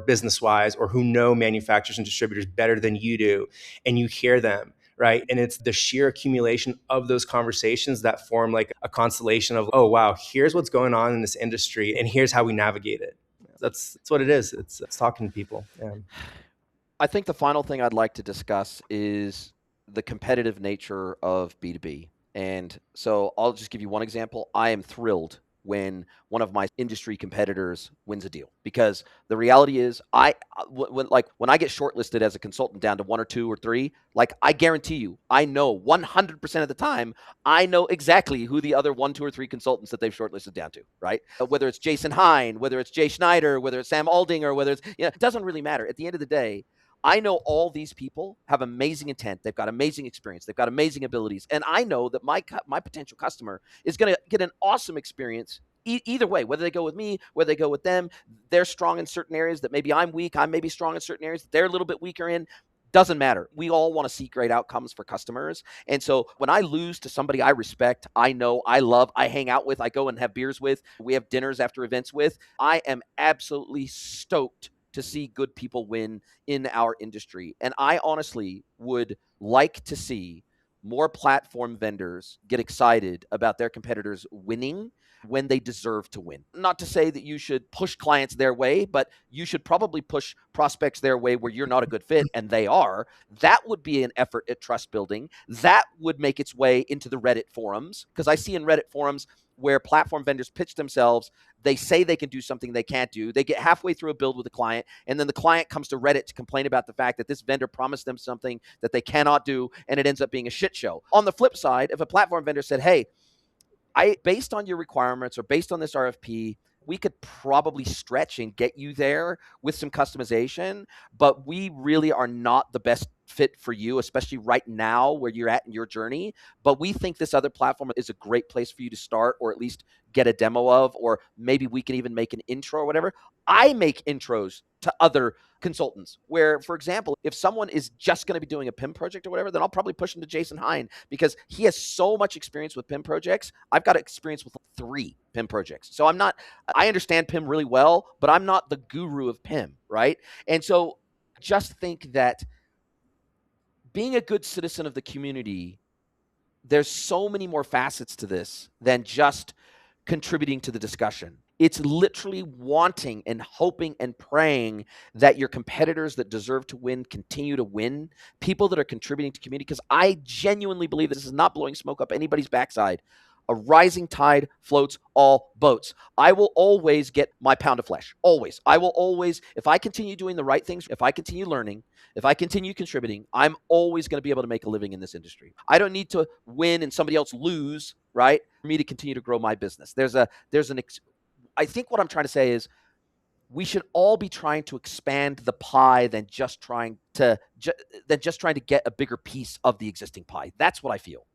business-wise, or who know manufacturers and distributors better than you do, and you hear them, right? And it's the sheer accumulation of those conversations that form like a constellation of, oh, wow, here's what's going on in this industry, and here's how we navigate it. That's what it is. It's talking to people. Yeah. I think the final thing I'd like to discuss is the competitive nature of B2B. And so I'll just give you one example. I am thrilled when one of my industry competitors wins a deal, because the reality is when I get shortlisted as a consultant down to 1 or 2 or 3, like I guarantee you, I know 100% of the time, I know exactly who the other 1, 2, or 3 consultants that they've shortlisted down to, right? Whether it's Jason Hine, whether it's Jay Schneider, whether it's Sam Aldinger, whether it's, it doesn't really matter. At the end of the day, I know all these people have amazing intent. They've got amazing experience. They've got amazing abilities. And I know that my potential customer is going to get an awesome experience either way, whether they go with me, whether they go with them. They're strong in certain areas that maybe I'm weak. I may be strong in certain areas that they're a little bit weaker in. Doesn't matter. We all want to see great outcomes for customers. And so when I lose to somebody I respect, I know, I love, I hang out with, I go and have beers with, we have dinners after events with, I am absolutely stoked to see good people win in our industry. And I honestly would like to see more platform vendors get excited about their competitors winning when they deserve to win. Not to say that you should push clients their way, but you should probably push prospects their way where you're not a good fit and they are. That would be an effort at trust building. That would make its way into the Reddit forums, because I see in Reddit forums where platform vendors pitch themselves. They say they can do something they can't do. They get halfway through a build with a client, and then the client comes to Reddit to complain about the fact that this vendor promised them something that they cannot do, and it ends up being a shit show. On the flip side, if a platform vendor said, hey, based on your requirements or based on this RFP, we could probably stretch and get you there with some customization, but we really are not the best fit for you, especially right now where you're at in your journey. But we think this other platform is a great place for you to start, or at least get a demo of, or maybe we can even make an intro or whatever. I make intros to other consultants where, for example, if someone is just going to be doing a PIM project or whatever, then I'll probably push them to Jason Hine because he has so much experience with PIM projects. I've got experience with 3 PIM projects. So I understand PIM really well, but I'm not the guru of PIM, right? And so just think that being a good citizen of the community, there's so many more facets to this than just contributing to the discussion. It's literally wanting and hoping and praying that your competitors that deserve to win continue to win, people that are contributing to community, because I genuinely believe this is not blowing smoke up anybody's backside. A rising tide floats all boats. I will always get my pound of flesh. Always. I will always, if I continue doing the right things, if I continue learning, if I continue contributing, I'm always going to be able to make a living in this industry. I don't need to win and somebody else lose, right, for me to continue to grow my business. I think what I'm trying to say is we should all be trying to expand the pie than just trying to get a bigger piece of the existing pie. That's what I feel.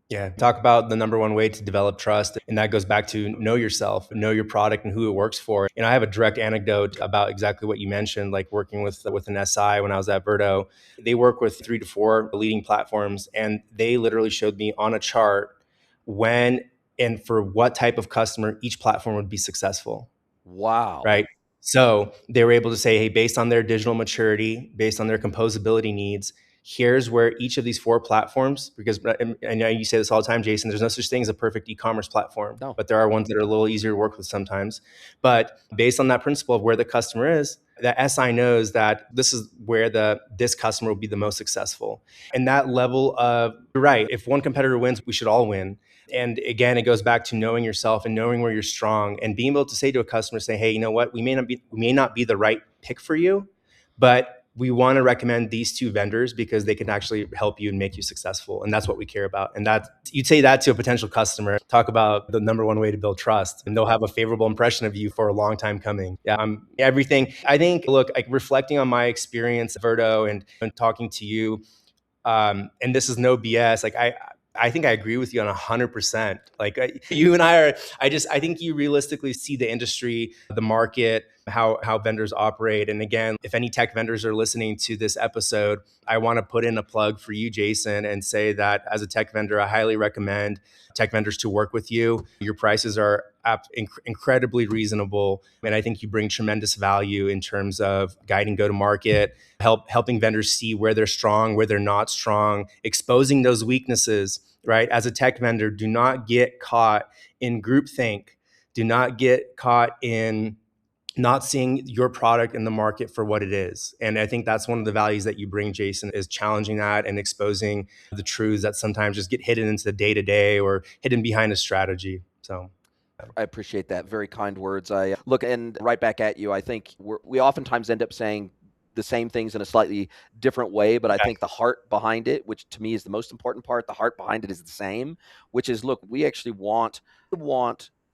Yeah, talk about the number one way to develop trust. And that goes back to know yourself, know your product and who it works for. And I have a direct anecdote about exactly what you mentioned, like working with an SI when I was at Verdo. They work with 3 to 4 leading platforms, and they literally showed me on a chart when and for what type of customer each platform would be successful. Wow. Right. So they were able to say, hey, based on their digital maturity, based on their composability needs, here's where each of these 4 platforms, because I know you say this all the time, Jason, there's no such thing as a perfect e-commerce platform, No. but there are ones that are a little easier to work with sometimes. But based on that principle of where the customer is, the SI knows that this is where this customer will be the most successful. And that level of, you're right, if one competitor wins, we should all win. And again, it goes back to knowing yourself and knowing where you're strong and being able to say to a customer, say, hey, you know what, we may not be the right pick for you, but we want to recommend these 2 vendors because they can actually help you and make you successful. And that's what we care about. And that you'd say that to a potential customer, talk about the number one way to build trust, and they'll have a favorable impression of you for a long time coming. Yeah, everything. I think, look, like reflecting on my experience at Verdo and talking to you, and this is no BS. Like I think I agree with you on 100%. Like you and I think you realistically see the industry, the market, how vendors operate. And again, if any tech vendors are listening to this episode, I want to put in a plug for you, Jason, and say that as a tech vendor, I highly recommend tech vendors to work with you. Your prices are incredibly reasonable. And I think you bring tremendous value in terms of guiding go-to-market, helping vendors see where they're strong, where they're not strong, exposing those weaknesses, right? As a tech vendor, do not get caught in groupthink. Do not get caught in not seeing your product in the market for what it is. And I think that's one of the values that you bring, Jason, is challenging that and exposing the truths that sometimes just get hidden into the day-to-day or hidden behind a strategy. So I appreciate that. Very kind words. I look, and right back at you. I think we oftentimes end up saying the same things in a slightly different way, but I think the heart behind it, which to me is the most important part, the heart behind it is the same, which is, look, we actually want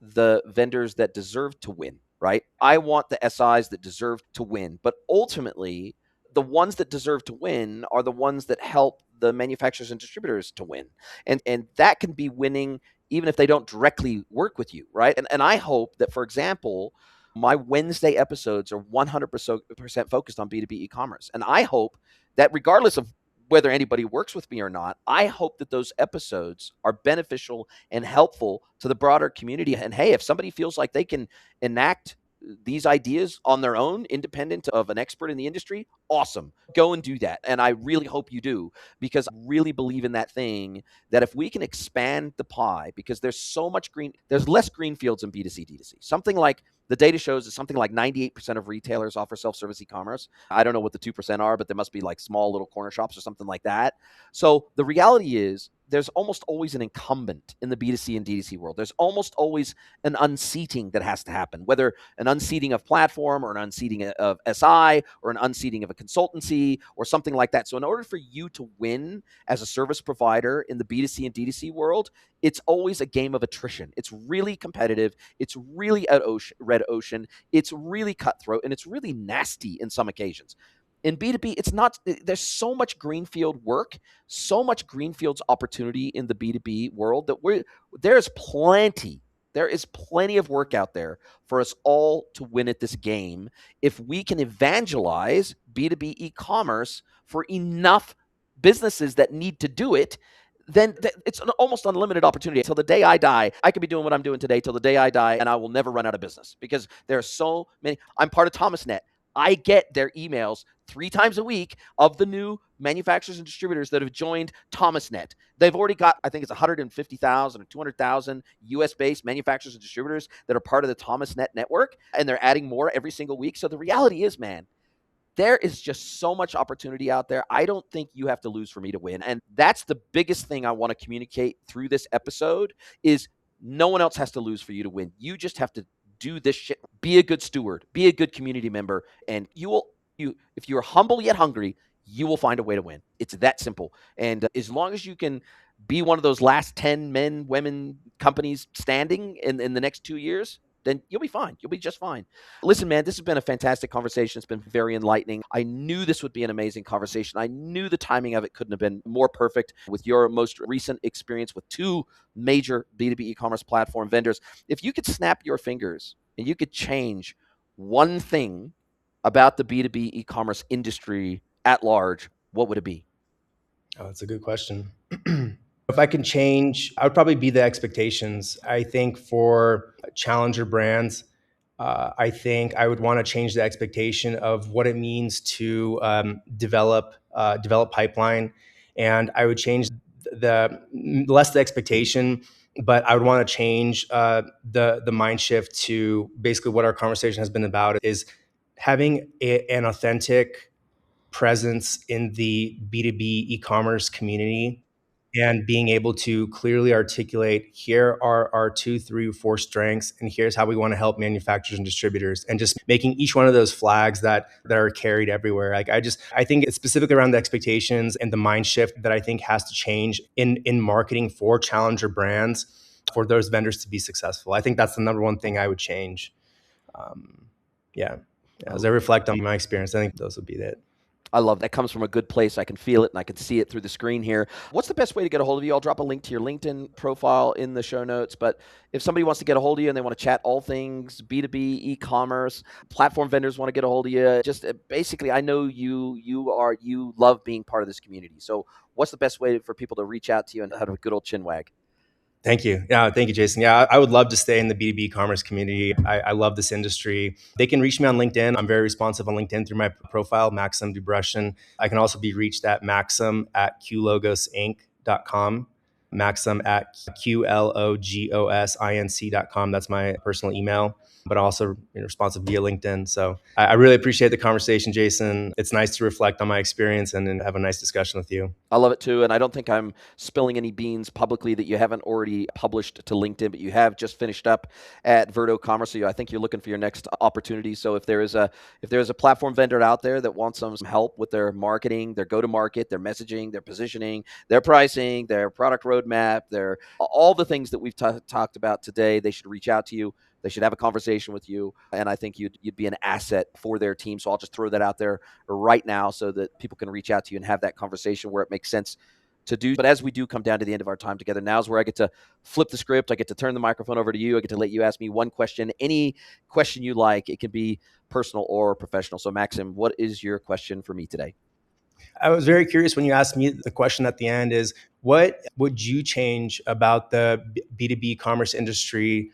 the vendors that deserve to win, right? I want the SIs that deserve to win, but ultimately the ones that deserve to win are the ones that help the manufacturers and distributors to win. And that can be winning even if they don't directly work with you, right? And I hope that, for example, my Wednesday episodes are 100% focused on B2B e-commerce. And I hope that regardless of whether anybody works with me or not, I hope that those episodes are beneficial and helpful to the broader community. And hey, if somebody feels like they can enact these ideas on their own, independent of an expert in the industry, awesome. Go and do that. And I really hope you do, because I really believe in that thing that if we can expand the pie, because there's less greenfields in B2C, D2C. Something like the data shows is something like 98% of retailers offer self-service e-commerce. I don't know what the 2% are, but there must be like small little corner shops or something like that. So the reality is there's almost always an incumbent in the B2C and D2C world. There's almost always an unseating that has to happen, whether an unseating of platform or an unseating of SI or an unseating of a consultancy or something like that. So in order for you to win as a service provider in the B2C and D2C world, it's always a game of attrition. It's really competitive. It's really red ocean. It's really cutthroat, and it's really nasty in some occasions. In B2B, it's not, there's so much greenfield work, so much greenfield's opportunity in the B2B world that there is plenty of work out there for us all to win at this game if we can evangelize B2B e-commerce for enough businesses that need to do it. Then it's an almost unlimited opportunity. Till the day I die, I could be doing what I'm doing today till the day I die, and I will never run out of business because there are so many. I'm part of ThomasNet. I get their emails 3 times a week of the new manufacturers and distributors that have joined ThomasNet. They've already got, I think it's 150,000 or 200,000 US-based manufacturers and distributors that are part of the ThomasNet network, and they're adding more every single week. So the reality is, man, there is just so much opportunity out there. I don't think you have to lose for me to win. And that's the biggest thing I want to communicate through this episode is no one else has to lose for you to win. You just have to do this shit. Be a good steward. Be a good community member. And if you're humble yet hungry, you will find a way to win. It's that simple. And as long as you can be one of those last 10 men, women companies standing in the next 2 years, then you'll be fine. You'll be just fine. Listen, man, this has been a fantastic conversation. It's been very enlightening. I knew this would be an amazing conversation. I knew the timing of it couldn't have been more perfect with your most recent experience with 2 major B2B e-commerce platform vendors. If you could snap your fingers and you could change one thing about the B2B e-commerce industry at large, what would it be? Oh, that's a good question. If I can change, I would probably be the expectations. I think for challenger brands, I think I would want to change the expectation of what it means to develop pipeline, and I would change the less the expectation, but I would want to change the mind shift to basically what our conversation has been about is having an authentic presence in the B2B e-commerce community and being able to clearly articulate, here are our 2, 3, 4 strengths, and here's how we want to help manufacturers and distributors, and just making each one of those flags that are carried everywhere. Like I think it's specifically around the expectations and the mind shift that I think has to change in marketing for challenger brands for those vendors to be successful. I think that's the number one thing I would change. Yeah. As I reflect on my experience, I think those would be it. I love that. Comes from a good place. I can feel it and I can see it through the screen here. What's the best way to get a hold of you? I'll drop a link to your LinkedIn profile in the show notes. But if somebody wants to get a hold of you and they want to chat all things B2B, e-commerce, platform vendors want to get a hold of you, just basically, I know you love being part of this community. So what's the best way for people to reach out to you and have a good old chin wag? Thank you. Yeah, thank you, Jason. Yeah, I would love to stay in the B2B commerce community. I love this industry. They can reach me on LinkedIn. I'm very responsive on LinkedIn through my profile, Maxim Dobrushin. I can also be reached at maxim@qlogosinc.com, maxim@qlogosinc.com. That's my personal email, but also responsive via LinkedIn. So I really appreciate the conversation, Jason. It's nice to reflect on my experience and have a nice discussion with you. I love it too. And I don't think I'm spilling any beans publicly that you haven't already published to LinkedIn, but you have just finished up at OroCommerce. So I think you're looking for your next opportunity. So if there is a platform vendor out there that wants some help with their marketing, their go-to-market, their messaging, their positioning, their pricing, their product roadmap, all the things that we've talked about today, they should reach out to you. They should have a conversation with you, and I think you'd be an asset for their team. So I'll just throw that out there right now so that people can reach out to you and have that conversation where it makes sense to do. But as we do come down to the end of our time together, now's where I get to flip the script. I get to turn the microphone over to you. I get to let you ask me one question, any question you like. It can be personal or professional. So Maxim, what is your question for me today? I was very curious when you asked me the question at the end is, what would you change about the B2B commerce industry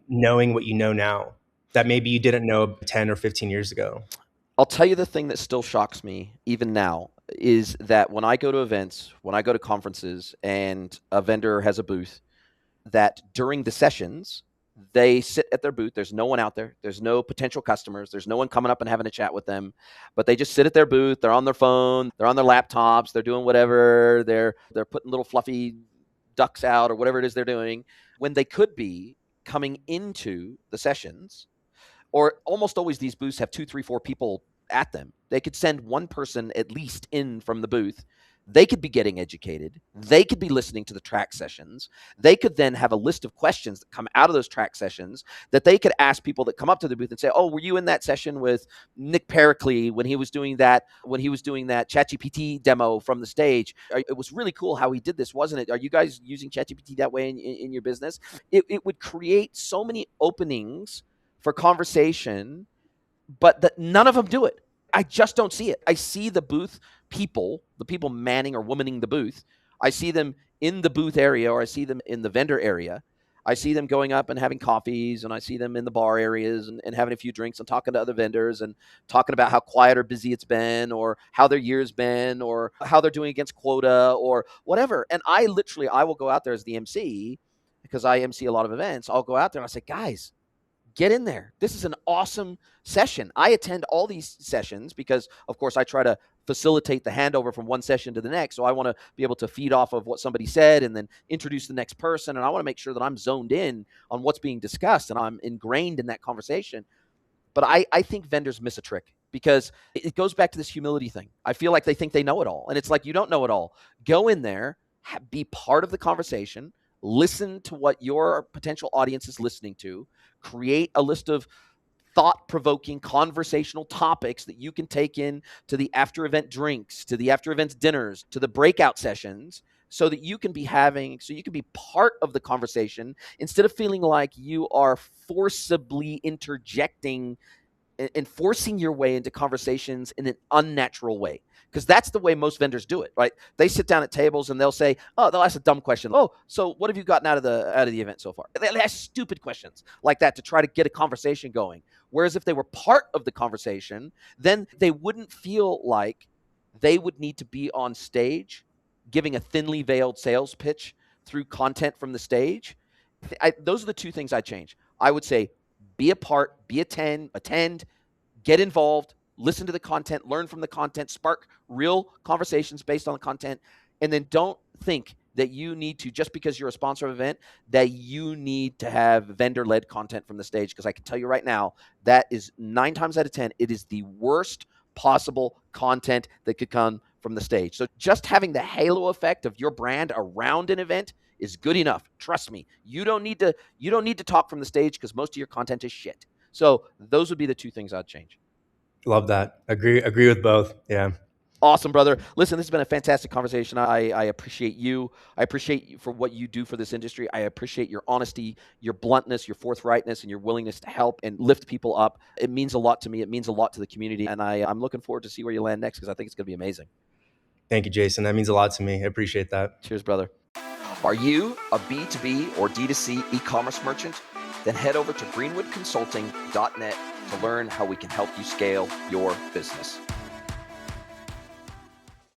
knowing what you know now? that maybe you didn't know 10 or 15 years ago? I'll tell you the thing that still shocks me even now is that when I go to events, when I go to conferences and a vendor has a booth, that during the sessions, they sit at their booth. There's no one out there. There's no potential customers. There's no one coming up and having a chat with them, but they just sit at their booth. They're on their phone. They're on their laptops. They're doing whatever. They're putting little fluffy ducks out or whatever it is they're doing when they could be coming into the sessions. Or almost always these booths have 2, 3, 4 people at them. They could send one person at least in from the booth. They could be getting educated. They could be listening to the track sessions. They could then have a list of questions that come out of those track sessions that they could ask people that come up to the booth and say, "Oh, were you in that session with Nick Pericles when he was doing that ChatGPT demo from the stage? It was really cool how he did this, wasn't it? Are you guys using ChatGPT that way in your business?" It would create so many openings for conversation, but that none of them do it. I just don't see it. I see the booth people, the people manning or womaning the booth. I see them in the booth area, or I see them in the vendor area. I see them going up and having coffees, and I see them in the bar areas and having a few drinks and talking to other vendors and talking about how quiet or busy it's been, or how their year's been, or how they're doing against quota, or whatever. And I will go out there as the MC, because I MC a lot of events. I'll go out there and I'll say, "Guys, get in there. This is an awesome session." I attend all these sessions because, of course, I try to facilitate the handover from one session to the next. So I want to be able to feed off of what somebody said and then introduce the next person. And I want to make sure that I'm zoned in on what's being discussed and I'm ingrained in that conversation. But I think vendors miss a trick because it goes back to this humility thing. I feel like they think they know it all. And it's like, you don't know it all. Go in there, be part of the conversation, listen to what your potential audience is listening to, create a list of thought-provoking conversational topics that you can take in to the after-event drinks, to the after-event dinners, to the breakout sessions, so that you can be part of the conversation instead of feeling like you are forcibly interjecting and forcing your way into conversations in an unnatural way. Because that's the way most vendors do it, right? They sit down at tables and they'll say, they'll ask a dumb question. "Oh, so what have you gotten out of the event so far?" They ask stupid questions like that to try to get a conversation going. Whereas if they were part of the conversation, then they wouldn't feel like they would need to be on stage giving a thinly veiled sales pitch through content from the stage. Those are the two things I change. I would say be a part, attend, get involved, listen to the content, learn from the content, spark real conversations based on the content, and then don't think that you need to, just because you're a sponsor of an event, that you need to have vendor-led content from the stage, because I can tell you right now, that is 9 times out of 10, it is the worst possible content that could come from the stage. So just having the halo effect of your brand around an event is good enough. Trust me. You don't need to talk from the stage because most of your content is shit. So those would be the two things I'd change. Love that. Agree with both. Yeah. Awesome, brother. Listen, this has been a fantastic conversation. I appreciate you. I appreciate you for what you do for this industry. I appreciate your honesty, your bluntness, your forthrightness, and your willingness to help and lift people up. It means a lot to me. It means a lot to the community. And I'm looking forward to see where you land next, because I think it's going to be amazing. Thank you, Jason. That means a lot to me. I appreciate that. Cheers, brother. Are you a B2B or D2C e-commerce merchant? Then head over to greenwoodconsulting.net to learn how we can help you scale your business.